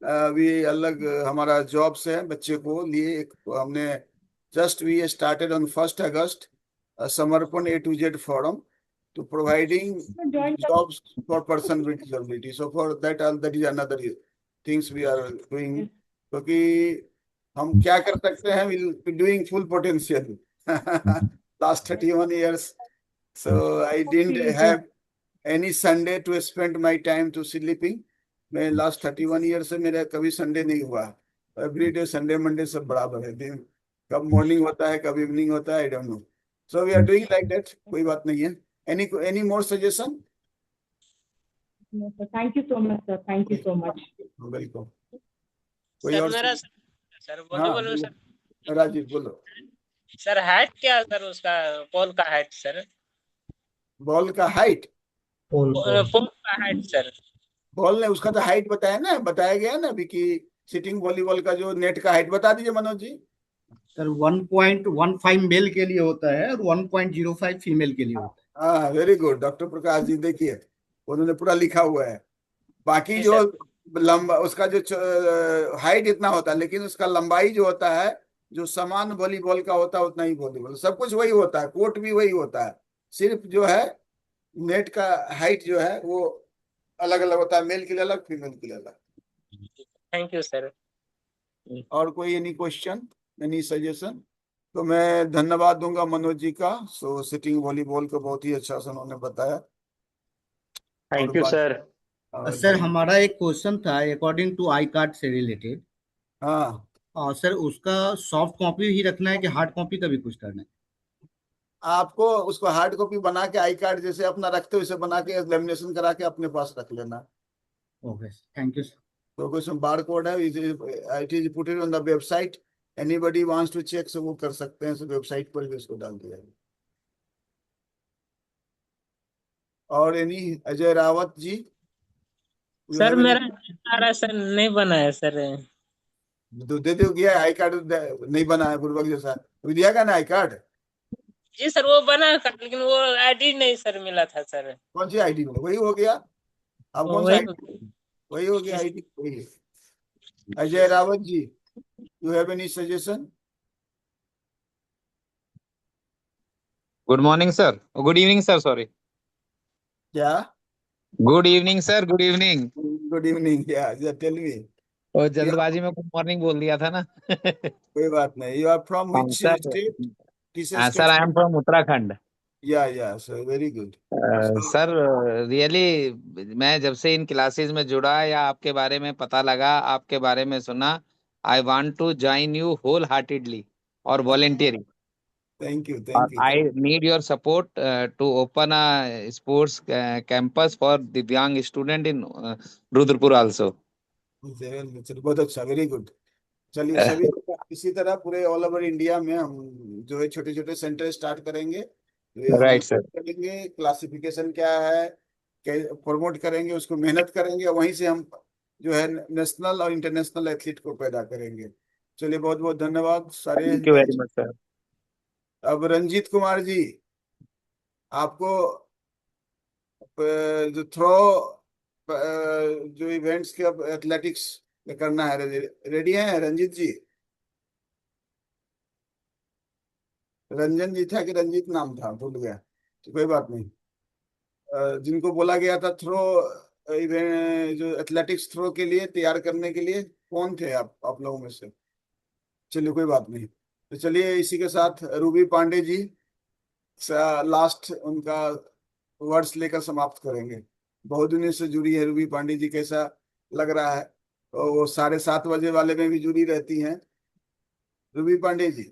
भी अलग हमारा जॉब्स है बच्चे को लिए। एक हमने जस्ट वी स्टार्टेड ऑन 1 अगस्त समर्पण A to Z forum to providing join कर jobs for person with disability. So for that that is another things we are doing, क्योंकि हम क्या कर सकते हैं, we'll be doing full potential last 31 years. So I didn't have any Sunday to spend my time to sleeping. मैं last 31 year से मेरा कभी संडे नहीं हुआ। एवरी डे संडे मंडे सब बराबर है। दिन कब मॉर्निंग होता है कब इवनिंग होता है, I don't know. So we are doing like that, कोई बात नहीं है। Any more suggestion? Thank you so much sir, thank you so much. Welcome. कोई सर और मेरा सर हाँ वॉलीबॉल में बोलो। सर राजीव बोलो। सर हाइट क्या है सर उसका, पोल का हाइट सर? बॉल का हाइट? पोल का हाइट सर? बॉल ने उसका तो हाइट बताया ना, बताया गया ना अभी कि सिटिंग वॉलीबॉल का जो नेट का हाइट बता दीजिए मनोज जी। सर 1.15 मेल के लिए होता है और 1.05 फीमेल के लिए होता है। हाँ, very good doctor Prakash ji, देखिए उन्होंने पूरा लिखा हुआ है। बाकी जी जो सर। लंबा उसका जो हाइट इतना होता है, लेकिन उसका लंबाई जो होता है जो समान वॉलीबॉल का होता है उतना ही वॉलीबॉल, सब कुछ वही होता है, कोर्ट भी वही होता है, सिर्फ जो है नेट का हाइट जो है वो अलग अलग होता है, मेल के लिए अलग फीमेल के लिए अलग। Thank you sir. और कोई एनी क्वेश्चन, एनी सजेशन? तो मैं धन्यवाद दूंगा मनोज जी का। सो सिटिंग वॉलीबॉल को बहुत ही अच्छा से उन्होंने बताया। और थैंक यू बात सर। और सर हमारा एक क्वेश्चन था अकॉर्डिंग टू आई कार्ड से रिलेटेड। हाँ, सर उसका सॉफ्ट कॉपी ही रखना है कि हार्ड कॉपी का भी कुछ करना है? आपको उसको हार्ड कॉपी बना के आई कार्ड जैसे अपना रखते हो वैसे बना के लेमिनेशन करा के अपने पास रख लेना। Okay, thank you sir. तो कुछ बार कोड है, it is put it on the website, anybody wants to check, so वो कर सकते हैं, वेबसाइट पर भी उसको डाल दिया है। और एनी अजय रावत जी? सर मेरा आ रहा सर, नहीं बना है सर। दे दो गया आई कार्ड, नहीं बना है पूर्वक जैसा, तो दिया का ना आई कार्ड? जी सर वो बना है सर, लेकिन वो आईडी नहीं सर मिला था सर। कौन सी आईडी में? वही हो गया। अब कौन सा आईडी? वही हो गया आईडी, वही है। Ajay Rawat ji, you have any suggestion? Good morning sir, good evening sir, sorry. क्या? Good evening sir, good evening. Good evening, yeah tell me. और जल्दबाजी में गुड मॉर्निंग बोल दिया था ना। कोई बात नहीं। यू आर फ्रॉम हाँ विच सर। स्टेट? किस सर स्टेट आई से? Am from Uttarakhand. Yeah sir, very good. Sir really मैं जब से इन क्लासेस में जुड़ा या आपके बारे में पता लगा, आपके बारे में सुना, I want to join you wholeheartedly और वॉलेंटियरिंग। थैंक यू, और thank you. I need your support to open a sports campus for divyang student in Rudrapur also. बहुत अच्छा, वेरी गुड। चलिए, सभी इसी तरह पूरे ऑल ओवर इंडिया में हम जो है छोटे छोटे सेंटर स्टार्ट करेंगे, हम राइट सर। करेंगे, क्लासिफिकेशन क्या है प्रमोट करेंगे, उसको मेहनत करेंगे, और वहीं से हम जो है नेशनल और इंटरनेशनल एथलीट को पैदा करेंगे। चलिए, बहुत बहुत धन्यवाद सारे। Thank you very much sir. अब रंजीत कुमार जी, आपको जो थ्रो जो इवेंट्स के अब एथलेटिक्स में करना है, रेडी हैं रंजीत जी? रंजन जी था कि रंजीत नाम था, भूल गया, तो कोई बात नहीं। जिनको बोला गया था थ्रो इवेंट जो एथलेटिक्स थ्रो के लिए तैयार करने के लिए, कौन थे आप लोगों में से? चलिए, कोई बात नहीं। तो चलिए इसी के साथ रूबी पांडे जी लास्ट उनका वर्ड्स लेकर समाप्त करेंगे। बहुत दिनों से जुड़ी है रूबी पांडे जी, कैसा लग रहा है? तो वो 7:30 वाले में भी जुड़ी रहती हैं रूबी पांडे जी।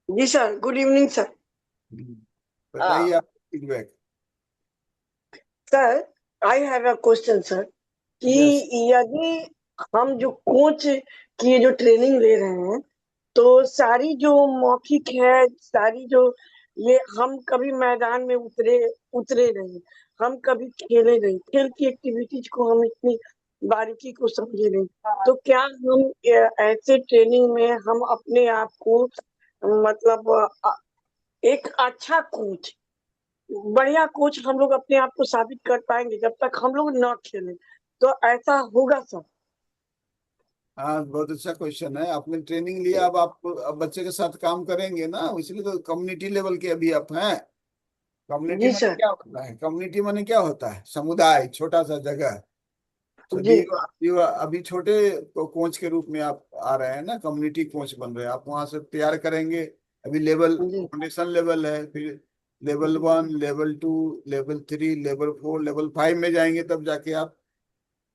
जी सर, गुड इवनिंग सर। बताइए आप feedback. Sir I have a question sir कि यस यदि हम जो कोच की जो ट्रेनिंग ले रहे हैं तो सारी जो मौखिक है, सारी जो ये हम कभी मैदान में उतरे नहीं, हम कभी खेले नहीं, खेल की एक्टिविटीज को हम इतनी बारीकी को समझे नहीं, तो क्या हम ऐसे ट्रेनिंग में हम अपने आप को मतलब एक अच्छा कोच, बढ़िया कोच हम लोग अपने आप को साबित कर पाएंगे जब तक हम लोग न खेलें, तो ऐसा होगा सर? हाँ, बहुत अच्छा क्वेश्चन है। आपने ट्रेनिंग लिया, अब बच्चे के साथ काम करेंगे ना, इसलिए तो कम्युनिटी लेवल के अभी आप हैं। कम्युनिटी जी माने सर। क्या होता है? कम्युनिटी माने क्या होता है? समुदाय, छोटा सा जगह। तो जी अभी छोटे कोच के रूप में आप आ रहे हैं ना, कम्युनिटी कोच बन रहे हैं। आप वहां से तैयार करेंगे। अभी लेवल जी फाउंडेशन लेवल है, फिर level 1, level 2, level 3, level 4, level 5 में जाएंगे, तब जाके आप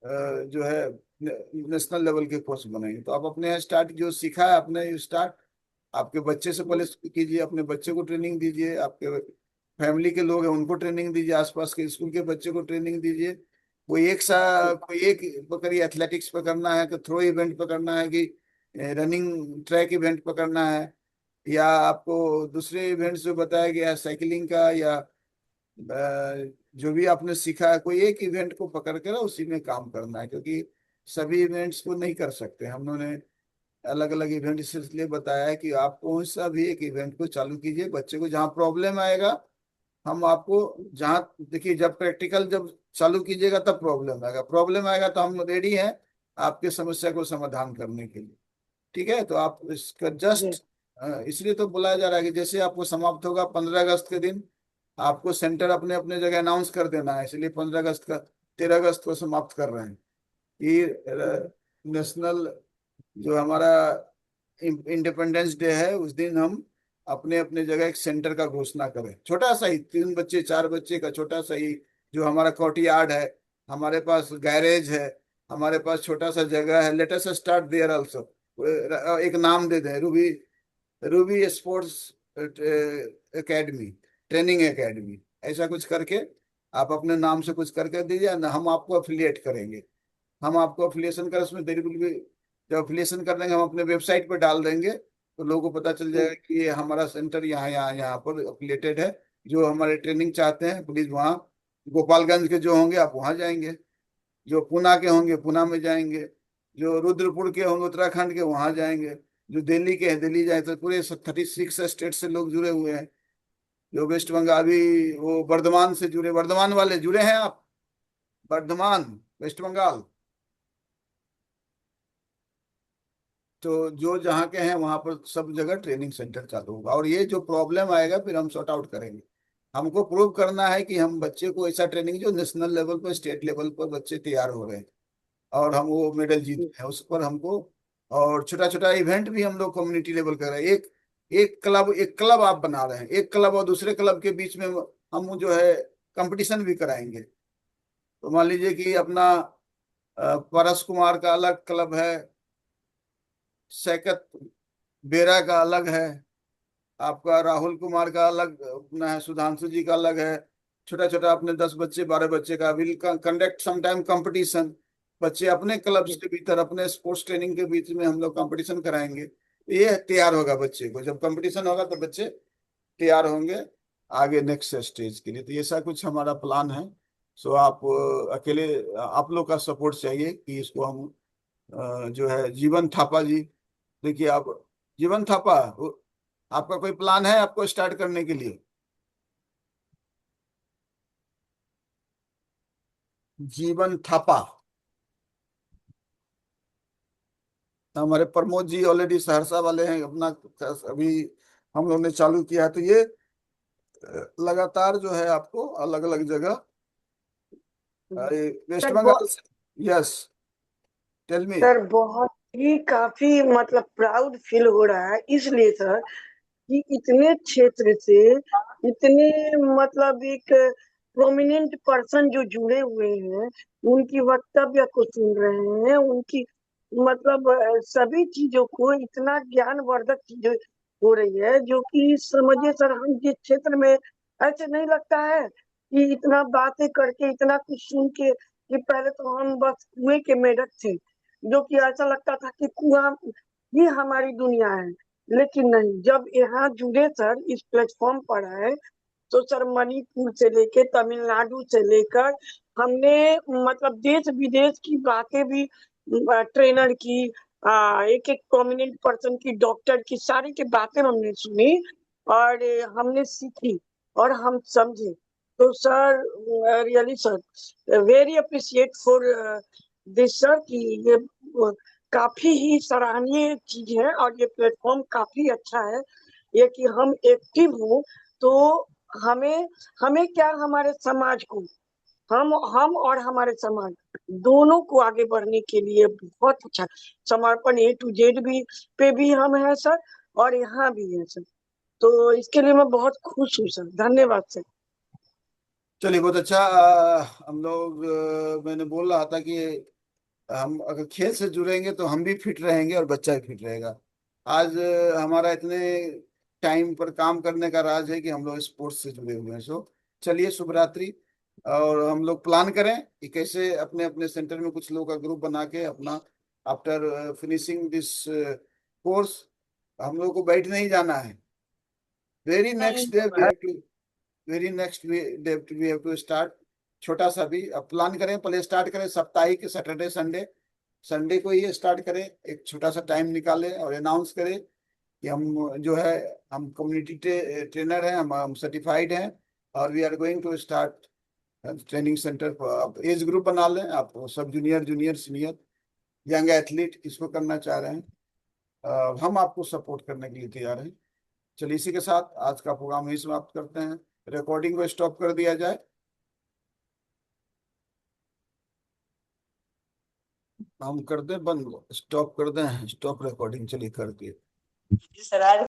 जो है नेशनल लेवल के कोच बनेंगे। तो आप अपने यहाँ स्टार्ट, जो सीखा है अपने स्टार्ट आपके बच्चे से पहले कीजिए, अपने बच्चे को ट्रेनिंग दीजिए, आपके फैमिली के लोग हैं उनको ट्रेनिंग दीजिए, आसपास के स्कूल के बच्चे को ट्रेनिंग दीजिए। कोई एक पकड़िए, एथलेटिक्स पकड़ना है कि थ्रो इवेंट पकड़ना है कि रनिंग ट्रैक इवेंट पकड़ना है, या आपको दूसरे इवेंट्स जो बताया गया है साइकिलिंग का, या जो भी आपने सीखा है, कोई एक इवेंट को पकड़ कर उसी में काम करना है। क्योंकि सभी इवेंट्स को नहीं कर सकते हम लोगों ने, अलग अलग इवेंट इसलिए बताया है कि आप कौन सा भी एक इवेंट को चालू कीजिए। बच्चे को जहाँ प्रॉब्लम आएगा, हम आपको जहाँ, देखिए जब प्रैक्टिकल जब चालू कीजिएगा तब प्रॉब्लम आएगा तो हम रेडी हैं आपके समस्या को समाधान करने के लिए। ठीक है, तो आप इसका जी जस्ट इसलिए तो बुलाया जा रहा है कि जैसे आपको समाप्त होगा 15 अगस्त के दिन, आपको सेंटर अपने अपने जगह अनाउंस कर देना है। इसलिए 15 अगस्त का, 13 अगस्त को समाप्त कर रहे हैं। ये नेशनल जो हमारा इंडिपेंडेंस डे है, उस दिन हम अपने अपने जगह एक सेंटर का घोषणा करें, छोटा सा ही, 3 बच्चे 4 बच्चे का छोटा सा ही। जो हमारा कोर्टयार्ड है, हमारे पास गैरेज है, हमारे पास छोटा सा जगह है, let us start there also. एक नाम दे दें, Ruby Ruby sports academy, training academy, ऐसा कुछ करके आप अपने नाम से कुछ करके दीजिए ना, हम आपको अफिलिएट करेंगे। हम आपको अफिलिएशन कर, उसमें देरी बिल्कुल भी, जब अफिलिएशन कर देंगे हम अपने वेबसाइट पर डाल देंगे, तो लोगों को पता चल जाएगा कि ये हमारा सेंटर यहाँ यहाँ यहाँ पर अफिलिएटेड है। जो हमारे ट्रेनिंग चाहते हैं प्लीज वहाँ, गोपालगंज के जो होंगे आप वहाँ जाएंगे, जो पूना के होंगे पूना में जाएंगे, जो रुद्रपुर के होंगे उत्तराखंड के वहाँ जाएंगे, जो दिल्ली के हैं दिल्ली जाए। तो पूरे 36 स्टेट से लोग जुड़े हुए हैं। जो वेस्ट बंगाल भी, वो बर्धमान से जुड़े, बर्धमान वाले जुड़े हैं आप? बर्धमान, वेस्ट बंगाल। तो जो जहाँ के हैं वहां पर सब जगह ट्रेनिंग सेंटर चालू होगा, और ये जो प्रॉब्लम आएगा फिर हम सॉर्ट आउट करेंगे। हमको प्रूव करना है कि हम बच्चे को ऐसा ट्रेनिंग, जो नेशनल लेवल पर, स्टेट लेवल पर बच्चे तैयार हो रहे हैं और हम वो मेडल जीत रहे हैं, उस पर हमको। और छोटा छोटा इवेंट भी हम लोग कम्युनिटी लेवल कर रहे हैं। एक क्लब आप बना रहे हैं, एक क्लब और दूसरे क्लब के बीच में हम जो है कंपटीशन भी कराएंगे। तो मान लीजिए कि अपना परस कुमार का अलग क्लब है, सैकत बेरा का अलग है, आपका राहुल कुमार का अलग अपना है, सुधांशु जी का अलग है। छोटा छोटा अपने 10 बच्चे 12 बच्चे का विल कंडक्ट समटाइम कंपटीशन। बच्चे अपने क्लब्स के भीतर, अपने स्पोर्ट्स ट्रेनिंग के बीच में हम लोग कंपटीशन कराएंगे। ये तैयार होगा बच्चे को, जब कंपटीशन होगा तो बच्चे तैयार होंगे आगे नेक्स्ट स्टेज के लिए। तो ऐसा कुछ हमारा प्लान है। सो आप अकेले, आप लोग का सपोर्ट चाहिए कि इसको हम जो है जीवन थापा जी, देखिए आप, जीवन थापा, आपका कोई प्लान है आपको स्टार्ट करने के लिए? जीवन थापा, हमारे प्रमोद जी ऑलरेडी सहरसा वाले हैं अपना, अभी हम लोग ने चालू किया है। तो ये लगातार जो है आपको अलग अलग जगह, West sir Bengal, yes tell me. Sir बहुत ही काफी मतलब प्राउड फील हो रहा है, इसलिए सर कि इतने क्षेत्र से इतने मतलब एक प्रोमिनेंट पर्सन जो जुड़े हुए हैं, उनकी वक्तव्य को सुन रहे हैं, उनकी मतलब सभी चीजों को इतना ज्ञानवर्धक चीजें हो रही है, जो कि समझिए सर हम जिस क्षेत्र में, ऐसे नहीं लगता है कि इतना बातें करके इतना कुछ सुन के कि पहले तो हम बस कुएं के मेढक थे, जो कि ऐसा लगता था कि कुआं ही हमारी दुनिया है। लेकिन नहीं, जब यहाँ जुड़े सर, इस प्लेटफॉर्म पर आए, तो सर मणिपुर से लेके तमिलनाडु से लेकर हमने मतलब देश विदेश की बातें भी ट्रेनर की, एक एक प्रोमिनेंट पर्सन की, डॉक्टर की, सारी की बातें हमने सुनी और हमने सीखी और हम समझे। तो sir really sir very appreciate for this sir कि ये काफी ही सराहनीय चीज है और ये प्लेटफॉर्म काफी अच्छा है। ये कि हम एक्टिव हो तो हमें हमें क्या, हमारे समाज को, हम और हमारे समाज दोनों को आगे बढ़ने के लिए बहुत अच्छा समर्पण A to Z भी पे भी हम हैं सर और यहाँ भी है सर। तो इसके लिए मैं बहुत खुश हूँ सर, धन्यवाद सर। चलिए, बहुत अच्छा। हम लोग मैंने बोल रहा था कि हम अगर खेल से जुड़ेंगे तो हम भी फिट रहेंगे और बच्चा भी फिट रहेगा। आज हमारा इतने टाइम पर काम करने का राज है कि हम लोग स्पोर्ट्स से जुड़े हुए हैं। सो चलिए, शुभ रात्रि। और हम लोग प्लान करें कि कैसे अपने अपने सेंटर में कुछ लोगों का ग्रुप बना के अपना आफ्टर फिनिशिंग दिस कोर्स हम लोग को बैठ नहीं जाना है। Very next day we have to very next we have to start. छोटा सा भी अब प्लान करें, पहले स्टार्ट करें साप्ताहिक सैटरडे संडे। संडे को ही स्टार्ट करें, एक छोटा सा टाइम निकालें और अनाउंस करें कि हम जो है हम कम्युनिटी ट्रेनर हैं, हम सर्टिफाइड हैं और we are going to start training centre. आप एज ग्रुप बना लें, आप sub junior junior senior young athlete किसको करना चाह रहे हैं, हम आपको सपोर्ट करने के लिए तैयार हैं। चलिए, इसी के साथ आज का प्रोग्राम यही समाप्त करते हैं। रिकॉर्डिंग को स्टॉप कर दिया जाए। हम कर दें बंद, स्टॉप कर दें, स्टॉप रिकॉर्डिंग। चलिए, कर दिए। सर आज